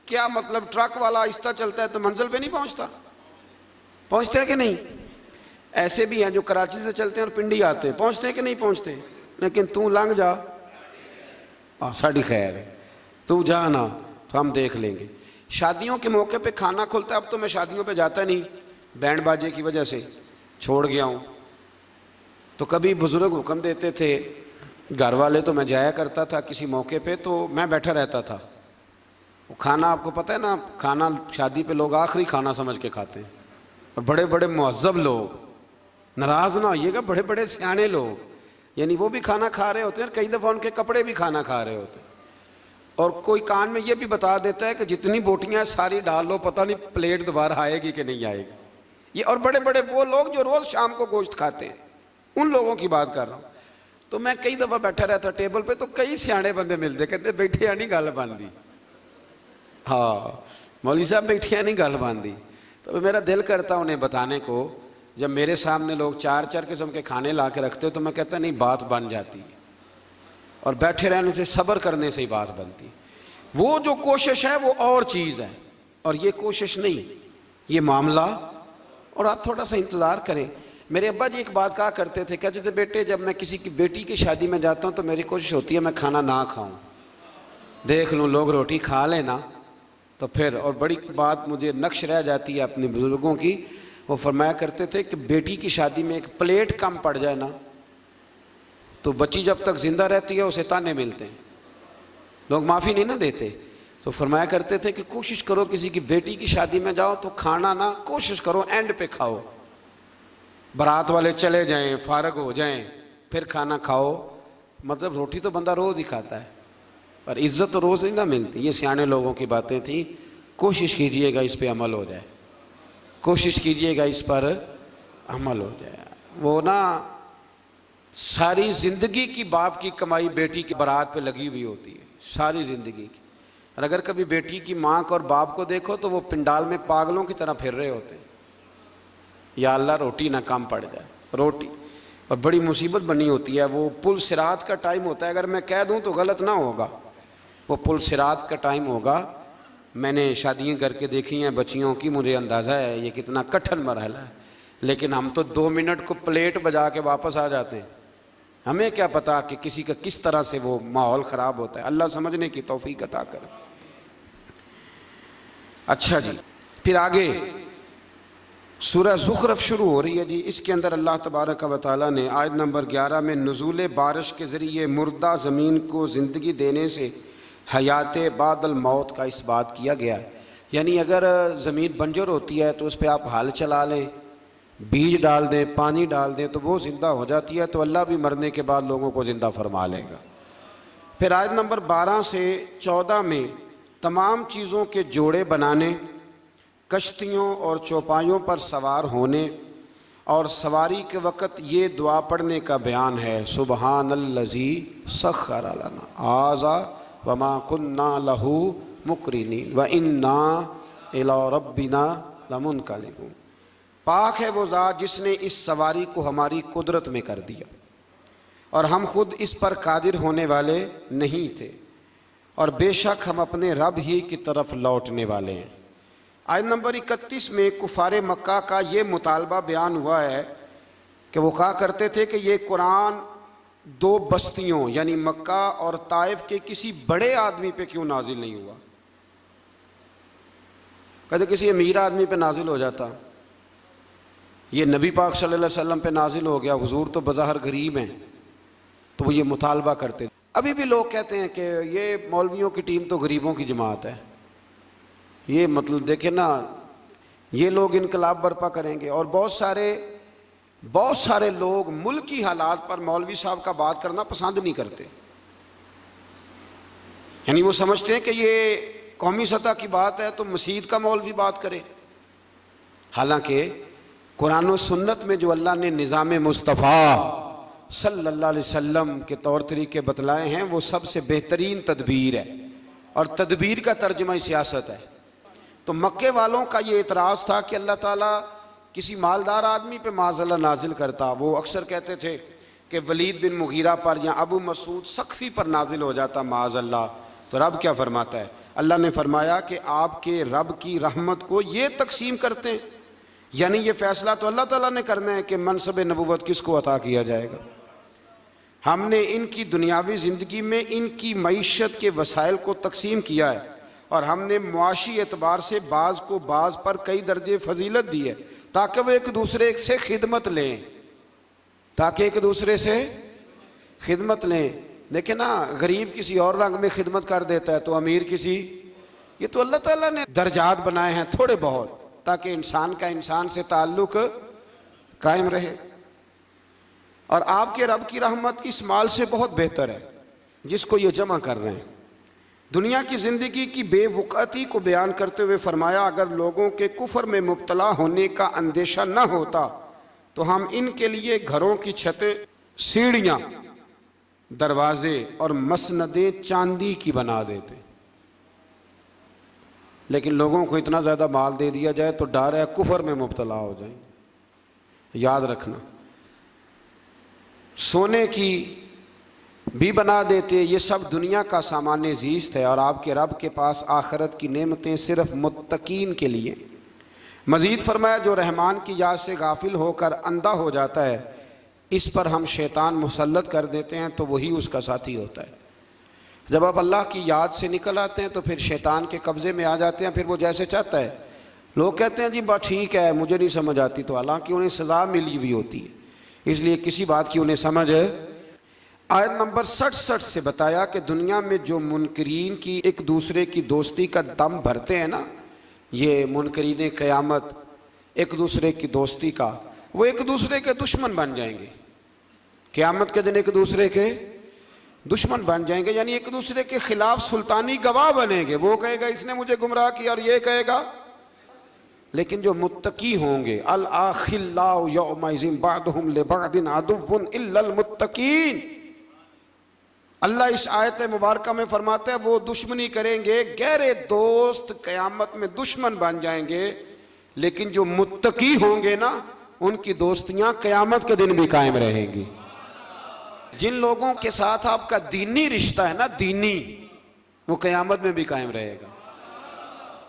کیا مطلب؟ ٹرک والا آہستہ چلتا ہے تو منزل پہ نہیں پہنچتے ہیں کہ نہیں؟ ایسے بھی ہیں جو کراچی سے چلتے ہیں اور پنڈی آتے ہیں، پہنچتے ہیں کہ نہیں پہنچتے؟ لیکن تو لنگ جا ساڑی خیر ہے، تو جانا تو ہم دیکھ لیں گے۔ شادیوں کے موقع پہ کھانا کھلتا ہے، اب تو میں شادیوں پہ جاتا نہیں، بینڈ باجے کی وجہ سے چھوڑ گیا ہوں، تو کبھی بزرگ حکم دیتے تھے، گھر والے تو میں جایا کرتا تھا کسی موقع پہ تو میں بیٹھا رہتا تھا۔ وہ کھانا آپ کو پتہ ہے نا، کھانا شادی پہ لوگ آخری کھانا سمجھ کے کھاتے ہیں، اور بڑے بڑے مہذب لوگ، ناراض نہ ہوئیے گا، بڑے بڑے سیانے لوگ، یعنی وہ بھی کھانا کھا رہے ہوتے ہیں، کئی دفعہ ان کے کپڑے بھی کھانا کھا رہے ہوتے ہیں، اور کوئی کان میں یہ بھی بتا دیتا ہے کہ جتنی بوٹیاں ساری ڈال لو، پتہ نہیں پلیٹ دوبارہ آئے گی کہ نہیں آئے گی۔ یہ اور بڑے بڑے وہ لوگ جو روز شام کو گوشت کھاتے ہیں، ان لوگوں کی بات کر رہا ہوں۔ تو میں کئی دفعہ بیٹھا رہتا ٹیبل پہ، تو کئی سیانے بندے ملتے، کہتے بیٹھے نہیں گل باندھی، ہاں مولوی صاحب بیٹھے نہیں گل باندھی۔ تو میرا دل کرتا انہیں بتانے کو، جب میرے سامنے لوگ 4 قسم کے کھانے لا کے رکھتے تو میں کہتا نہیں، بات بن جاتی ہے، اور بیٹھے رہنے سے، صبر کرنے سے ہی بات بنتی۔ وہ جو کوشش ہے وہ اور چیز ہے، اور یہ کوشش نہیں، یہ معاملہ، اور آپ تھوڑا سا انتظار کریں۔ میرے ابا جی ایک بات کہا کرتے تھے، کہتے تھے بیٹے جب میں کسی کی بیٹی کی شادی میں جاتا ہوں تو میری کوشش ہوتی ہے میں کھانا نہ کھاؤں، دیکھ لوں لوگ روٹی کھا لینا تو پھر، اور بڑی بات مجھے نقش رہ جاتی ہے اپنے بزرگوں کی، وہ فرمایا کرتے تھے کہ بیٹی کی شادی میں ایک پلیٹ کم پڑ جائے نا تو بچی جب تک زندہ رہتی ہے اسے تانے ملتے ہیں، لوگ معافی نہیں نہ دیتے۔ تو فرمایا کرتے تھے کہ کوشش کرو کسی کی بیٹی کی شادی میں جاؤ تو کھانا نہ، کوشش کرو اینڈ پہ کھاؤ، بارات والے چلے جائیں، فارغ ہو جائیں، پھر کھانا کھاؤ۔ مطلب روٹی تو بندہ روز ہی کھاتا ہے، پر عزت تو روز نہیں نہ ملتی۔ یہ سیانے لوگوں کی باتیں تھیں، کوشش کیجئے گا اس پہ عمل ہو جائے، کوشش کیجئے گا اس پر عمل ہو جائے۔ وہ نا ساری زندگی کی باپ کی کمائی بیٹی کی بارات پہ لگی ہوئی ہوتی ہے، ساری زندگی کی، اور اگر کبھی بیٹی کی ماں کو اور باپ کو دیکھو تو وہ پنڈال میں پاگلوں کی طرح پھر رہے ہوتے ہیں، یا اللہ روٹی نہ کم پڑ جائے، روٹی، اور بڑی مصیبت بنی ہوتی ہے۔ وہ پل صراط کا ٹائم ہوتا ہے، اگر میں کہہ دوں تو غلط نہ ہوگا، وہ پل صراط کا ٹائم ہوگا۔ میں نے شادیاں کر کے دیکھی ہیں بچیوں کی، مجھے اندازہ ہے یہ کتنا کٹھن مرحلہ ہے، لیکن ہم تو 2 منٹ کو پلیٹ بجا کے واپس آ جاتے ہیں، ہمیں کیا پتا کہ کسی کا کس طرح سے وہ ماحول خراب ہوتا ہے۔ اللہ سمجھنے کی توفیق عطا کرے۔ اچھا جی، پھر آگے سورہ زخرف شروع ہو رہی ہے جی۔ اس کے اندر اللہ تبارک و تعالیٰ نے آیت نمبر 11 میں نزول بارش کے ذریعے مردہ زمین کو زندگی دینے سے حیات بعد الموت کا اس بات کیا گیا ہے۔ یعنی اگر زمین بنجر ہوتی ہے تو اس پہ آپ ہل چلا لیں، بیج ڈال دیں، پانی ڈال دیں تو وہ زندہ ہو جاتی ہے، تو اللہ بھی مرنے کے بعد لوگوں کو زندہ فرما لے گا۔ پھر آیت نمبر 12 سے 14 میں تمام چیزوں کے جوڑے بنانے، کشتیوں اور چوپایوں پر سوار ہونے اور سواری کے وقت یہ دعا پڑھنے کا بیان ہے، سبحان الذی سخر لنا ھذا وما کنا لہ مقرنین وانا الی ربنا لمنقلبون۔ پاک ہے وہ ذات جس نے اس سواری کو ہماری قدرت میں کر دیا اور ہم خود اس پر قادر ہونے والے نہیں تھے، اور بے شک ہم اپنے رب ہی کی طرف لوٹنے والے ہیں۔ آیت نمبر 31 میں کفار مکہ کا یہ مطالبہ بیان ہوا ہے کہ وہ کہا کرتے تھے کہ یہ قرآن 2 بستیوں یعنی مکہ اور طائف کے کسی بڑے آدمی پہ کیوں نازل نہیں ہوا؟ کہتے کسی امیر آدمی پہ نازل ہو جاتا، یہ نبی پاک صلی اللہ علیہ وسلم پہ نازل ہو گیا، حضور تو بظاہر غریب ہیں، تو وہ یہ مطالبہ کرتے۔ ابھی بھی لوگ کہتے ہیں کہ یہ مولویوں کی ٹیم تو غریبوں کی جماعت ہے، یہ مطلب دیکھیں نا، یہ لوگ انقلاب برپا کریں گے۔ اور بہت سارے لوگ ملکی حالات پر مولوی صاحب کا بات کرنا پسند نہیں کرتے، یعنی وہ سمجھتے ہیں کہ یہ قومی سطح کی بات ہے تو مسجد کا مولوی بات کرے، حالانکہ قرآن و سنت میں جو اللہ نے نظام مصطفیٰ صلی اللہ علیہ وسلم کے طور طریقے بتلائے ہیں وہ سب سے بہترین تدبیر ہے، اور تدبیر کا ترجمہ سیاست ہے۔ تو مکے والوں کا یہ اعتراض تھا کہ اللہ تعالیٰ کسی مالدار آدمی پہ معاذ اللہ نازل کرتا۔ وہ اکثر کہتے تھے کہ ولید بن مغیرہ پر یا ابو مسعود ثقفی پر نازل ہو جاتا معاذ اللہ، تو رب کیا فرماتا ہے؟ اللہ نے فرمایا کہ آپ کے رب کی رحمت کو یہ تقسیم کرتے ہیں، یعنی یہ فیصلہ تو اللہ تعالیٰ نے کرنا ہے کہ منصب نبوت کس کو عطا کیا جائے گا۔ ہم نے ان کی دنیاوی زندگی میں ان کی معیشت کے وسائل کو تقسیم کیا ہے، اور ہم نے معاشی اعتبار سے بعض کو بعض پر کئی درجے فضیلت دی ہے تاکہ وہ ایک دوسرے سے خدمت لیں، خدمت لیں۔ دیکھیں نا، غریب کسی اور رنگ میں خدمت کر دیتا ہے تو امیر کسی، یہ تو اللہ تعالیٰ نے درجات بنائے ہیں تھوڑے بہت تاکہ انسان کا انسان سے تعلق قائم رہے۔ اور آپ کے رب کی رحمت اس مال سے بہت بہتر ہے جس کو یہ جمع کر رہے ہیں۔ دنیا کی زندگی کی بے وقعتی کو بیان کرتے ہوئے فرمایا اگر لوگوں کے کفر میں مبتلا ہونے کا اندیشہ نہ ہوتا تو ہم ان کے لیے گھروں کی چھتیں، سیڑھیاں، دروازے اور مسندیں چاندی کی بنا دیتے، لیکن لوگوں کو اتنا زیادہ مال دے دیا جائے تو ڈر ہے کفر میں مبتلا ہو جائیں۔ یاد رکھنا، سونے کی بھی بنا دیتے، یہ سب دنیا کا سامان زیست ہے، اور آپ کے رب کے پاس آخرت کی نعمتیں صرف متقین کے لیے۔ مزید فرمایا جو رحمان کی یاد سے غافل ہو کر اندھا ہو جاتا ہے اس پر ہم شیطان مسلط کر دیتے ہیں تو وہی اس کا ساتھی ہوتا ہے۔ جب آپ اللہ کی یاد سے نکل آتے ہیں تو پھر شیطان کے قبضے میں آ جاتے ہیں، پھر وہ جیسے چاہتا ہے۔ لوگ کہتے ہیں جی بات ٹھیک ہے مجھے نہیں سمجھ آتی، تو حالانکہ انہیں سزا ملی ہوئی ہوتی ہے، اس لیے کسی بات کی انہیں سمجھ ہے۔ آیت نمبر 67 سے بتایا کہ دنیا میں جو منکرین کی ایک دوسرے کی دوستی کا دم بھرتے ہیں نا، یہ منکرین قیامت ایک دوسرے کی دوستی کا، وہ ایک دوسرے کے دشمن بن جائیں گے۔ قیامت کے دن ایک دوسرے کے دشمن بن جائیں گے، یعنی ایک دوسرے کے خلاف سلطانی گواہ بنیں گے۔ وہ کہے گا اس نے مجھے گمراہ کیا، اور یہ کہے گا۔ لیکن جو متقی ہوں گے، الاخلاء یومئذ بعضهم لبعض عدو الا المتقین، اللہ اس آیت مبارکہ میں فرماتا ہے وہ دشمنی کریں گے، گہرے دوست قیامت میں دشمن بن جائیں گے، لیکن جو متقی ہوں گے نا ان کی دوستیاں قیامت کے دن بھی قائم رہیں گی۔ جن لوگوں کے ساتھ آپ کا دینی رشتہ ہے نا، دینی، وہ قیامت میں بھی قائم رہے گا۔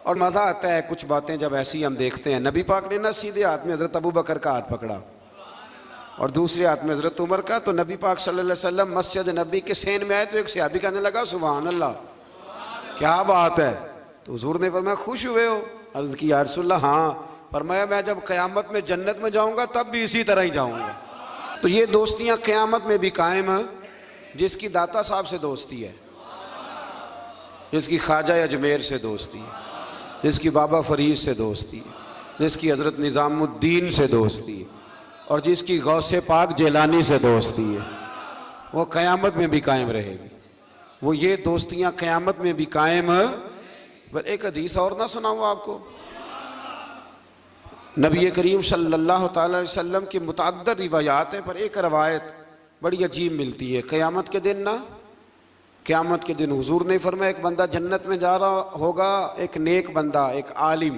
اور مزہ آتا ہے کچھ باتیں جب ایسی ہم دیکھتے ہیں، نبی پاک نے نا سیدھے ہاتھ میں حضرت ابو بکر کا ہاتھ پکڑا اور دوسرے ہاتھ میں حضرت عمر کا، تو نبی پاک صلی اللہ علیہ وسلم مسجد نبی کے سین میں آئے تو ایک صحابی کہنے لگا سبحان اللہ، کیا بات ہے؟ تو حضور نے فرمایا خوش ہوئے ہو؟ عرض کی یا رسول اللہ ہاں۔ فرمایا میں جب قیامت میں جنت میں جاؤں گا تب بھی اسی طرح ہی جاؤں گا۔ تو یہ دوستیاں قیامت میں بھی قائم ہیں۔ جس کی داتا صاحب سے دوستی ہے، جس کی خواجہ اجمیر سے دوستی ہے، جس کی بابا فرید سے دوستی ہے، جس کی حضرت نظام الدین سے دوستی ہے، اور جس کی غوث پاک جیلانی سے دوستی ہے، وہ قیامت میں بھی قائم رہے گی۔ وہ یہ دوستیاں قیامت میں بھی قائم ہیں۔ بس ایک حدیث اور نہ سناؤں آپ کو؟ نبی کریم صلی اللہ تعالی علیہ وسلم کی متعدد روایات ہیں، پر ایک روایت بڑی عجیب ملتی ہے۔ قیامت کے دن نا، قیامت کے دن حضور نے فرمایا ایک بندہ جنت میں جا رہا ہوگا، ایک نیک بندہ، ایک عالم،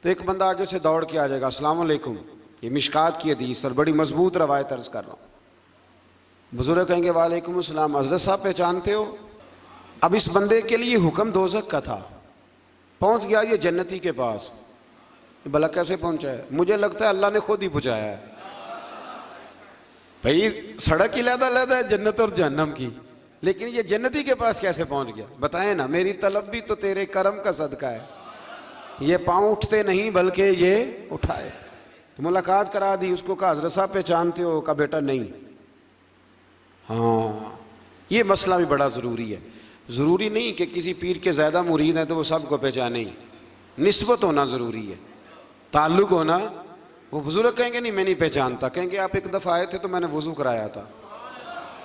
تو ایک بندہ آگے سے دوڑ کے آ جائے گا، السلام علیکم۔ یہ مشکات کی حدیث اور بڑی مضبوط روایت عرض کر رہا ہوں۔ بزرگ کہیں گے وعلیکم السلام، حضرت صاحب پہچانتے ہو؟ اب اس بندے کے لیے حکم دوزخ کا تھا، پہنچ گیا یہ جنتی کے پاس۔ بھلا کیسے پہنچا ہے؟ مجھے لگتا ہے اللہ نے خود ہی پہنچایا ہے۔ بھئی سڑک علیحدہ علیحدہ ہے جنت اور جہنم کی، لیکن یہ جنتی کے پاس کیسے پہنچ گیا؟ بتائیں نا، میری طلب بھی تو تیرے کرم کا صدقہ ہے۔ یہ پاؤں اٹھتے نہیں بلکہ یہ اٹھائے۔ تو ملاقات کرا دی، اس کو کہا حضرت صاحب پہچانتے ہو؟ کہا بیٹا نہیں۔ ہاں، یہ مسئلہ بھی بڑا ضروری ہے۔ ضروری نہیں کہ کسی پیر کے زیادہ مرید ہیں تو وہ سب کو پہچانے ہی، نسبت ہونا ضروری ہے، تعلق ہونا۔ وہ بزرگ کہیں گے نہیں میں نہیں پہچانتا، کہیں گے آپ ایک دفعہ آئے تھے تو میں نے وضو کرایا تھا،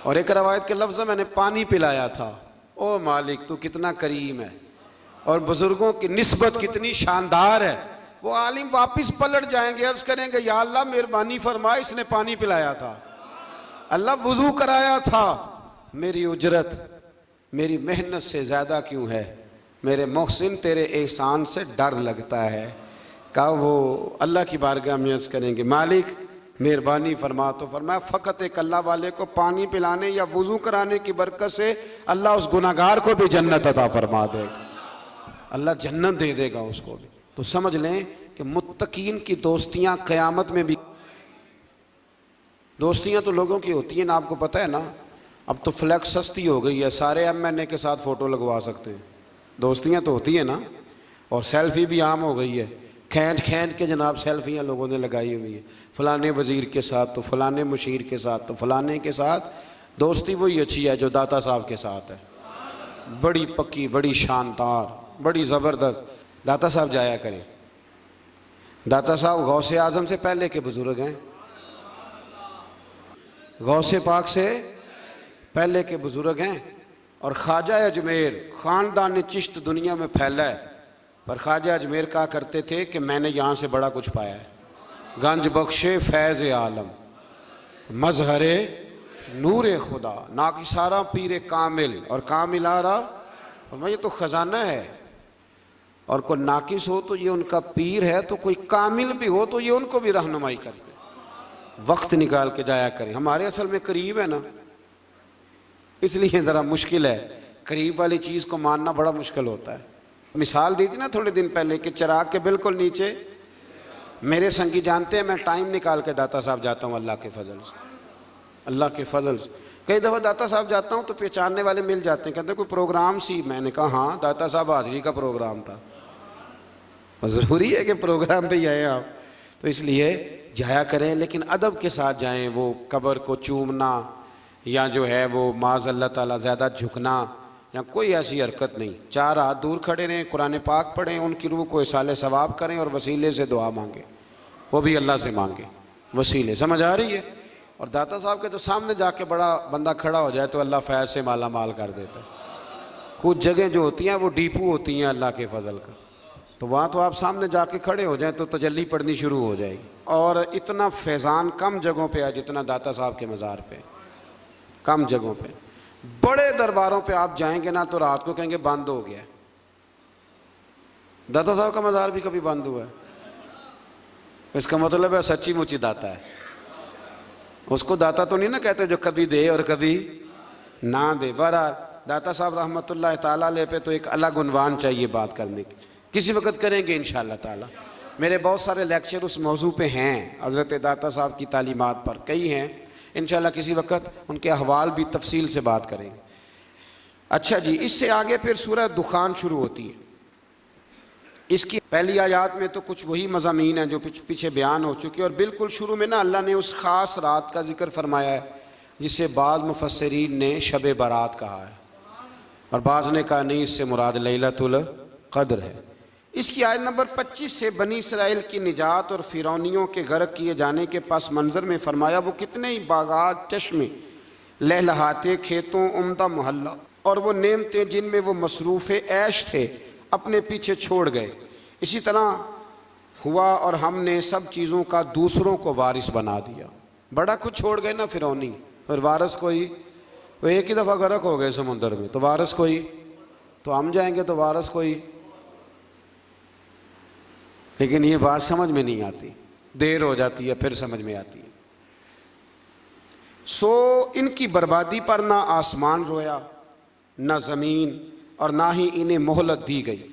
اور ایک روایت کے لفظ میں نے پانی پلایا تھا۔ او مالک تو کتنا کریم ہے، اور بزرگوں کی نسبت کتنی شاندار ہے۔ وہ عالم واپس پلٹ جائیں گے، عرض کریں گے یا اللہ مہربانی فرما، اس نے پانی پلایا تھا، اللہ وضو کرایا تھا، میری اجرت میری محنت سے زیادہ کیوں ہے؟ میرے محسن تیرے احسان سے ڈر لگتا ہے۔ کہا وہ اللہ کی بارگاہ میں عرض کریں گے مالک مہربانی فرما، تو فرمایا فقط ایک اللہ والے کو پانی پلانے یا وضو کرانے کی برکت سے اللہ اس گناہگار کو بھی جنت عطا فرما دے گا، اللہ جنت دے دے گا اس کو بھی۔ تو سمجھ لیں کہ متقین کی دوستیاں قیامت میں بھی، دوستیاں تو لوگوں کی ہوتی ہیں نا، آپ کو پتہ ہے نا، اب تو فلیکس سستی ہو گئی ہے، سارے ایم این اے کے ساتھ فوٹو لگوا سکتے ہیں۔ دوستیاں تو ہوتی ہیں نا، اور سیلفی بھی عام ہو گئی ہے، کھینچ کھینچ کے جناب سیلفیاں لوگوں نے لگائی ہوئی ہیں، فلانے وزیر کے ساتھ تو فلانے مشیر کے ساتھ تو فلانے کے ساتھ۔ دوستی وہی اچھی ہے جو داتا صاحب کے ساتھ ہے، بڑی پکی، بڑی شاندار، بڑی زبردست۔ داتا صاحب جایا کریں۔ داتا صاحب غوث اعظم سے پہلے کے بزرگ ہیں، غوث پاک سے پہلے کے بزرگ ہیں، اور خواجہ اجمیر خاندان چشت دنیا میں پھیلا ہے، پر خواجہ اجمیر کہا کرتے تھے کہ میں نے یہاں سے بڑا کچھ پایا ہے، گنج بخش فیض عالم، مظہر نور خدا، ناکسارا پیر کامل، اور کامل آرا، اور یہ تو خزانہ ہے۔ اور کوئی ناقص ہو تو یہ ان کا پیر ہے، تو کوئی کامل بھی ہو تو یہ ان کو بھی رہنمائی کرتے۔ وقت نکال کے جایا کریں، ہمارے اصل میں قریب ہے نا، اس لیے ذرا مشکل ہے، قریب والی چیز کو ماننا بڑا مشکل ہوتا ہے۔ مثال دی تھی نا تھوڑے دن پہلے کہ چراغ کے بالکل نیچے میرے سنگی جانتے ہیں میں ٹائم نکال کے داتا صاحب جاتا ہوں اللہ کے فضل سے، اللہ کے فضل سے۔ کئی دفعہ داتا صاحب جاتا ہوں تو پہچاننے والے مل جاتے ہیں، کہتے ہیں کوئی پروگرام سی؟ میں نے کہا ہاں داتا صاحب حاضری کا پروگرام تھا۔ ضروری ہے کہ پروگرام پہ ہی آئے آپ، تو اس لیے جایا کریں، لیکن ادب کے ساتھ جائیں۔ وہ قبر کو چومنا یا جو ہے وہ معاذ اللہ تعالیٰ زیادہ جھکنا یا کوئی ایسی حرکت نہیں۔ چار ہاتھ دور کھڑے رہیں، قرآن پاک پڑھیں، ان کی روح کو اصال ثواب کریں، اور وسیلے سے دعا مانگیں، وہ بھی اللہ سے مانگیں وسیلے۔ سمجھ آ رہی ہے؟ اور داتا صاحب کے تو سامنے جا کے بڑا بندہ کھڑا ہو جائے تو اللہ فیض سے مالا مال کر دیتا ہے۔ کچھ جگہیں جو ہوتی ہیں وہ ڈیپو ہوتی ہیں اللہ کے فضل کا، تو وہاں تو آپ سامنے جا کے کھڑے ہو جائیں تو تجلی پڑنی شروع ہو جائے گی۔ اور اتنا فیضان کم جگہوں پہ ہے جتنا داتا صاحب کے مزار پہ، کم جگہوں پہ۔ بڑے درباروں پہ آپ جائیں گے نا تو رات کو کہیں گے بند ہو گیا ہے۔ داتا صاحب کا مزار بھی کبھی بند ہوا ہے؟ اس کا مطلب ہے سچی مچی داتا ہے۔ اس کو داتا تو نہیں نا کہتے جو کبھی دے اور کبھی نہ دے۔ بہرحال داتا صاحب رحمۃ اللہ تعالیٰ علیہ پہ تو ایک الگ عنوان چاہیے بات کرنے کی، کسی وقت کریں گے انشاءاللہ تعالیٰ۔ میرے بہت سارے لیکچر اس موضوع پہ ہیں، حضرت داتا صاحب کی تعلیمات پر کئی ہیں، انشاءاللہ کسی وقت ان کے احوال بھی تفصیل سے بات کریں گے۔ اچھا جی، اس سے آگے پھر سورہ دخان شروع ہوتی ہے۔ اس کی پہلی آیات میں تو کچھ وہی مضامین ہیں جو پیچھے بیان ہو چکے، اور بالکل شروع میں نا اللہ نے اس خاص رات کا ذکر فرمایا ہے جسے بعض مفسرین نے شب برات کہا ہے، اور بعض نے کہا نہیں، اس سے مراد لیلۃ القدر ہے۔ اس کی آیت نمبر 25 سے بنی اسرائیل کی نجات اور فرعونیوں کے غرق کیے جانے کے پس منظر میں فرمایا وہ کتنے ہی باغات، چشمے، لہلہاتے کھیتوں، عمدہ محلہ اور وہ نعمتیں جن میں وہ مصروف عیش تھے اپنے پیچھے چھوڑ گئے۔ اسی طرح ہوا اور ہم نے سب چیزوں کا دوسروں کو وارث بنا دیا۔ بڑا کچھ چھوڑ گئے نا فرعونی، اور وارث کوئی، وہ ایک ہی دفعہ غرق ہو گئے سمندر میں، تو وارث کوئی، تو ہم جائیں گے تو وارث کوئی۔ لیکن یہ بات سمجھ میں نہیں آتی، دیر ہو جاتی ہے پھر سمجھ میں آتی ہے۔ سو ان کی بربادی پر نہ آسمان رویا، نہ زمین، اور نہ ہی انہیں مہلت دی گئی۔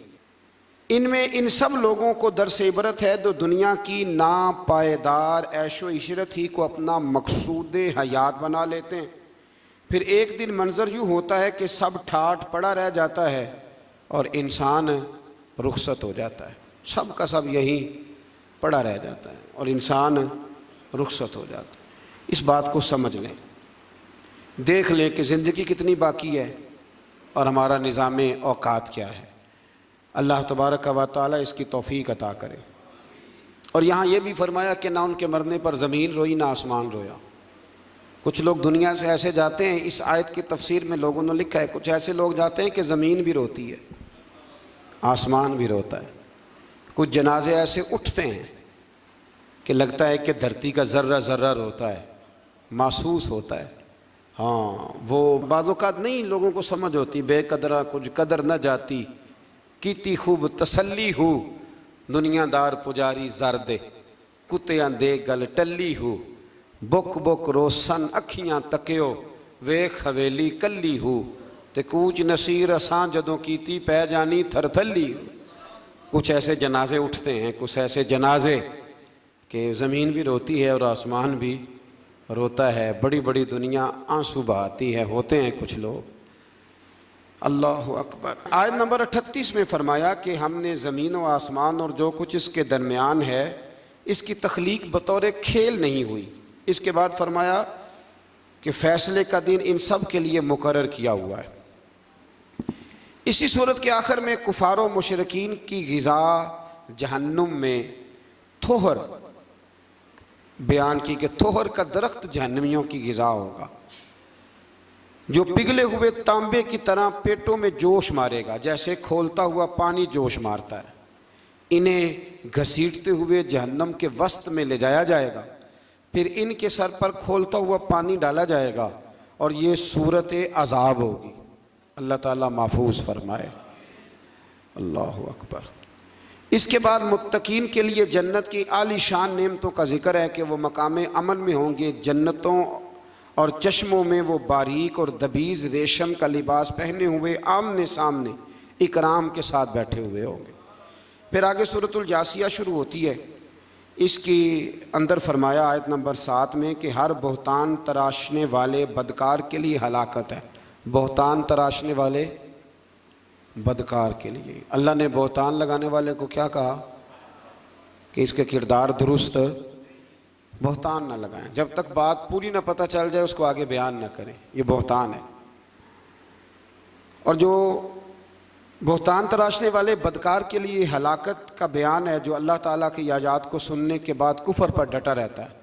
ان میں ان سب لوگوں کو درس عبرت ہے جو دنیا کی ناپائیدار عیش و عشرت ہی کو اپنا مقصود حیات بنا لیتے ہیں۔ پھر ایک دن منظر یوں ہوتا ہے کہ سب ٹھاٹھ پڑا رہ جاتا ہے اور انسان رخصت ہو جاتا ہے۔ سب کا سب یہی پڑا رہ جاتا ہے اور انسان رخصت ہو جاتا ہے۔ اس بات کو سمجھ لیں، دیکھ لیں کہ زندگی کتنی باقی ہے اور ہمارا نظام اوقات کیا ہے۔ اللہ تبارک و تعالیٰ اس کی توفیق عطا کرے۔ اور یہاں یہ بھی فرمایا کہ نہ ان کے مرنے پر زمین روئی نہ آسمان رویا۔ کچھ لوگ دنیا سے ایسے جاتے ہیں، اس آیت کی تفسیر میں لوگوں نے لکھا ہے کچھ ایسے لوگ جاتے ہیں کہ زمین بھی روتی ہے، آسمان بھی روتا ہے۔ کچھ جنازے ایسے اٹھتے ہیں کہ لگتا ہے کہ دھرتی کا ذرہ ذرہ روتا ہے، محسوس ہوتا ہے۔ ہاں، وہ بعض اوقات نہیں لوگوں کو سمجھ ہوتی، بے قدرہ کچھ قدر نہ جاتی، کیتی خوب تسلی ہو، دنیا دار پجاری زردے، کتیاں دے گل ٹلی ہو، بک بک روسن اکھیاں تکیو، ویکھ حویلی کلی ہو، تے کوچ نصیر اساں جدوں کیتی پہ جانی تھر تھلی ہو۔ کچھ ایسے جنازے اٹھتے ہیں، کچھ ایسے جنازے کہ زمین بھی روتی ہے اور آسمان بھی روتا ہے، بڑی بڑی دنیا آنسو بہاتی ہے، ہوتے ہیں کچھ لوگ۔ اللہ اکبر۔ آیت نمبر 38 میں فرمایا کہ ہم نے زمین و آسمان اور جو کچھ اس کے درمیان ہے اس کی تخلیق بطور کھیل نہیں ہوئی۔ اس کے بعد فرمایا کہ فیصلے کا دن ان سب کے لیے مقرر کیا ہوا ہے۔ اسی صورت کے آخر میں کفار و مشرکین کی غذا جہنم میں تھوہر بیان کی کہ تھوہر کا درخت جہنمیوں کی غذا ہوگا جو پگھلے ہوئے تانبے کی طرح پیٹوں میں جوش مارے گا، جیسے کھولتا ہوا پانی جوش مارتا ہے۔ انہیں گھسیٹتے ہوئے جہنم کے وسط میں لے جایا جائے گا، پھر ان کے سر پر کھولتا ہوا پانی ڈالا جائے گا اور یہ صورت عذاب ہوگی۔ اللہ تعالیٰ محفوظ فرمائے۔ اللہ اکبر۔ اس کے بعد متقین کے لیے جنت کی عالی شان نعمتوں کا ذکر ہے کہ وہ مقام امن میں ہوں گے۔ جنتوں اور چشموں میں وہ باریک اور دبیز ریشم کا لباس پہنے ہوئے آمنے سامنے اکرام کے ساتھ بیٹھے ہوئے ہوں گے۔ پھر آگے سورۃ الجاثیہ شروع ہوتی ہے۔ اس کی اندر فرمایا آیت نمبر 7 میں کہ ہر بہتان تراشنے والے بدکار کے لیے ہلاکت ہے۔ بہتان تراشنے والے بدکار کے لیے اللہ نے بہتان لگانے والے کو کیا کہا کہ اس کے کردار درست بہتان نہ لگائیں، جب تک بات پوری نہ پتہ چل جائے اس کو آگے بیان نہ کریں، یہ بہتان ہے۔ اور جو بہتان تراشنے والے بدکار کے لیے ہلاکت کا بیان ہے جو اللہ تعالیٰ کی آیات کو سننے کے بعد کفر پر ڈٹا رہتا ہے۔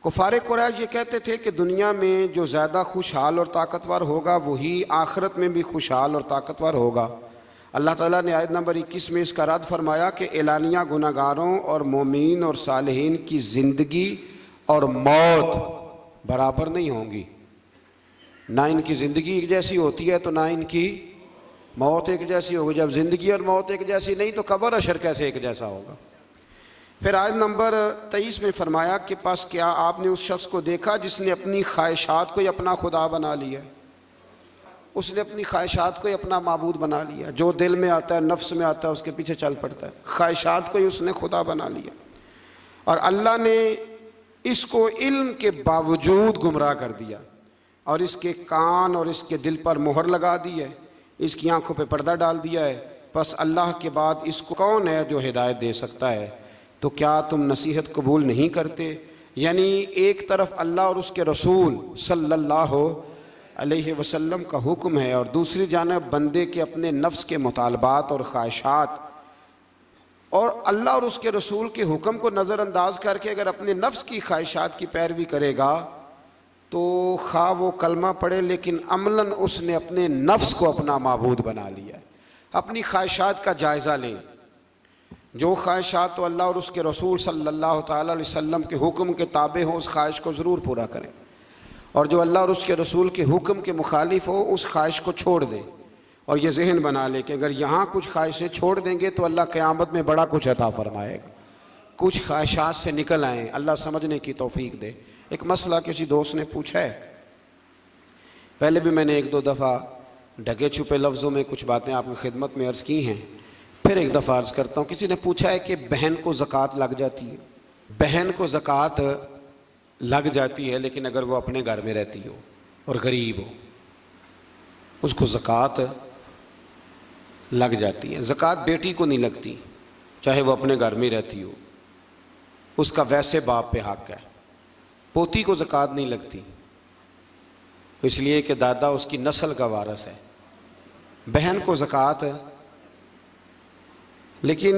کفار قریش یہ کہتے تھے کہ دنیا میں جو زیادہ خوشحال اور طاقتور ہوگا وہی آخرت میں بھی خوشحال اور طاقتور ہوگا۔ اللہ تعالیٰ نے آیت نمبر 21 میں اس کا رد فرمایا کہ اعلانیہ گناہگاروں اور مومنین اور صالحین کی زندگی اور موت برابر نہیں ہوں گی۔ نہ ان کی زندگی ایک جیسی ہوتی ہے تو نہ ان کی موت ایک جیسی ہوگی. جب زندگی اور موت ایک جیسی نہیں تو قبر حشر کیسے ایک جیسا ہوگا؟ پھر آیت نمبر 23 میں فرمایا کہ پس کیا آپ نے اس شخص کو دیکھا جس نے اپنی خواہشات کو ہی اپنا خدا بنا لیا؟ اس نے اپنی خواہشات کو ہی اپنا معبود بنا لیا. جو دل میں آتا ہے، نفس میں آتا ہے، اس کے پیچھے چل پڑتا ہے. خواہشات کو ہی اس نے خدا بنا لیا. اور اللہ نے اس کو علم کے باوجود گمراہ کر دیا، اور اس کے کان اور اس کے دل پر مہر لگا دی ہے، اس کی آنکھوں پہ پردہ ڈال دیا ہے. پس اللہ کے بعد اس کو کون ہے جو ہدایت دے سکتا ہے؟ تو کیا تم نصیحت قبول نہیں کرتے؟ یعنی ایک طرف اللہ اور اس کے رسول صلی اللہ علیہ وسلم کا حکم ہے، اور دوسری جانب بندے کے اپنے نفس کے مطالبات اور خواہشات، اور اللہ اور اس کے رسول کے حکم کو نظر انداز کر کے اگر اپنے نفس کی خواہشات کی پیروی کرے گا تو خواہ وہ کلمہ پڑھے لیکن عملاً اس نے اپنے نفس کو اپنا معبود بنا لیا ہے. اپنی خواہشات کا جائزہ لیں. جو خواہشات تو اللہ اور اس کے رسول صلی اللہ تعالیٰ علیہ وسلم کے حکم کے تابع ہو اس خواہش کو ضرور پورا کریں، اور جو اللہ اور اس کے رسول کے حکم کے مخالف ہو اس خواہش کو چھوڑ دیں. اور یہ ذہن بنا لے کہ اگر یہاں کچھ خواہشیں چھوڑ دیں گے تو اللہ قیامت میں بڑا کچھ عطا فرمائے گا. کچھ خواہشات سے نکل آئیں، اللہ سمجھنے کی توفیق دے. ایک مسئلہ کسی دوست نے پوچھا ہے، پہلے بھی میں نے ایک دو دفعہ ڈھکے چھپے لفظوں میں کچھ باتیں آپ کی خدمت میں عرض کی ہیں، پھر ایک دفعہ عرض کرتا ہوں. کسی نے پوچھا ہے کہ بہن کو زکوٰۃ لگ جاتی ہے؟ بہن کو زکوٰۃ لگ جاتی ہے، لیکن اگر وہ اپنے گھر میں رہتی ہو اور غریب ہو اس کو زکوٰۃ لگ جاتی ہے. زکوٰۃ بیٹی کو نہیں لگتی چاہے وہ اپنے گھر میں رہتی ہو، اس کا ویسے باپ پہ حق ہے. پوتی کو زکوٰۃ نہیں لگتی اس لیے کہ دادا اس کی نسل کا وارث ہے. بہن کو زکوٰۃ، لیکن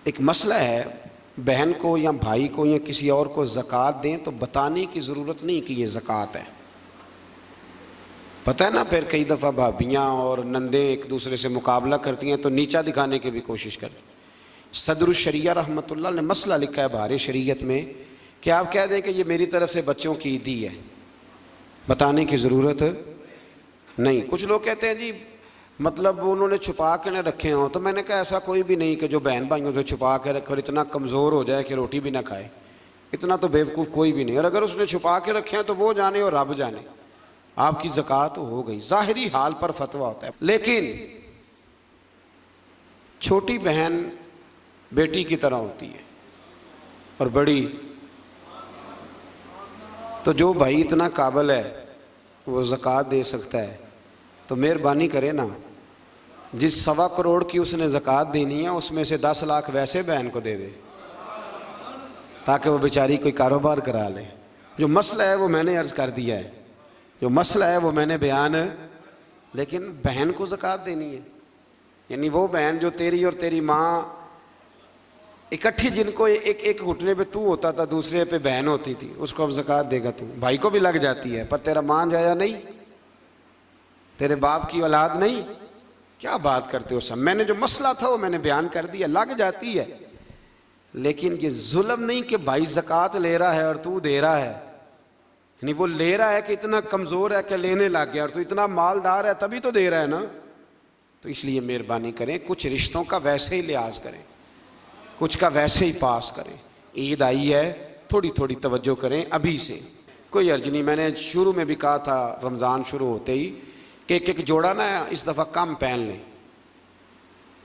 ایک مسئلہ ہے، بہن کو یا بھائی کو یا کسی اور کو زکوٰۃ دیں تو بتانے کی ضرورت نہیں کہ یہ زکوٰۃ ہے. پتہ ہے نا، پھر کئی دفعہ بھابیاں اور نندیں ایک دوسرے سے مقابلہ کرتی ہیں تو نیچا دکھانے کی بھی کوشش کریں. صدر الشریعہ رحمۃ اللہ نے مسئلہ لکھا ہے بہار شریعت میں کہ آپ کہہ دیں کہ یہ میری طرف سے بچوں کی عیدی ہے، بتانے کی ضرورت نہیں. کچھ لوگ کہتے ہیں جی مطلب انہوں نے چھپا کے نہ رکھے ہوں، تو میں نے کہا ایسا کوئی بھی نہیں کہ جو بہن بھائیوں سے چھپا کے رکھے اور اتنا کمزور ہو جائے کہ روٹی بھی نہ کھائے. اتنا تو بیوقوف کوئی بھی نہیں. اور اگر اس نے چھپا کے رکھے ہیں تو وہ جانے اور رب جانے. آپ کی زکوٰۃ ہو گئی، ظاہری حال پر فتویٰ ہوتا ہے. لیکن چھوٹی بہن بیٹی کی طرح ہوتی ہے اور بڑی، تو جو بھائی اتنا قابل ہے وہ زکوٰۃ دے سکتا ہے تو مہربانی کرے نا، جس 1.25 کروڑ کی اس نے زکوٰۃ دینی ہے اس میں سے 10 لاکھ ویسے بہن کو دے دے تاکہ وہ بیچاری کوئی کاروبار کرا لے. جو مسئلہ ہے وہ میں نے عرض کر دیا ہے، جو مسئلہ ہے وہ میں نے بیان، لیکن بہن کو زکوٰۃ دینی ہے. یعنی وہ بہن جو تیری اور تیری ماں اکٹھی، جن کو ایک گھٹنے پہ تو ہوتا تھا دوسرے پہ بہن ہوتی تھی، اس کو اب زکوٰۃ دے گا تو. بھائی کو بھی لگ جاتی ہے پر تیرا ماں جایا نہیں، تیرے باپ کی اولاد نہیں. کیا بات کرتے ہو؟ سب میں نے جو مسئلہ تھا وہ میں نے بیان کر دیا. لگ جاتی ہے لیکن یہ ظلم نہیں کہ بھائی زکوٰۃ لے رہا ہے اور تو دے رہا ہے. یعنی وہ لے رہا ہے کہ اتنا کمزور ہے کہ لینے لگ گیا، اور تو اتنا مالدار ہے تبھی تو دے رہا ہے نا. تو اس لیے مہربانی کریں، کچھ رشتوں کا ویسے ہی لحاظ کریں، کچھ کا ویسے ہی پاس کریں. عید آئی ہے، تھوڑی تھوڑی توجہ کریں ابھی سے، کوئی عرض نہیں. میں نے شروع میں بھی کہا تھا رمضان شروع ہوتے ہی کہ ایک جوڑا نا اس دفعہ کم پہن لیں،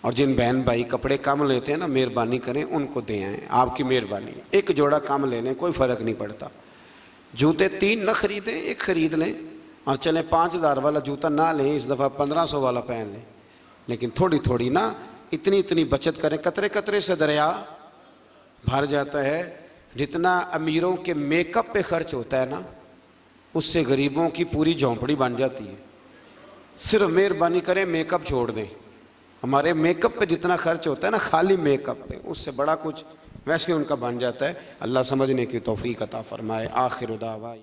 اور جن بہن بھائی کپڑے کم لیتے ہیں نا مہربانی کریں ان کو دے آئیں. آپ کی مہربانی، ایک جوڑا کم لے لیں، کوئی فرق نہیں پڑتا. جوتے 3 نہ خریدیں، ایک خرید لیں، اور چلیں 5000 والا جوتا نہ لیں، اس دفعہ 1500 والا پہن لیں. لیکن تھوڑی تھوڑی نا اتنی بچت کریں. قطرے قطرے سے دریا بھر جاتا ہے. جتنا امیروں کے میک اپ پہ خرچ ہوتا ہے نا اس سے غریبوں کی پوری جھونپڑی بن جاتی ہے. صرف مہربانی کریں میک اپ چھوڑ دیں. ہمارے میک اپ پہ جتنا خرچ ہوتا ہے نا خالی میک اپ پہ، اس سے بڑا کچھ ویسے ان کا بن جاتا ہے. اللہ سمجھنے کی توفیق عطا فرمائے. آخر دعوانا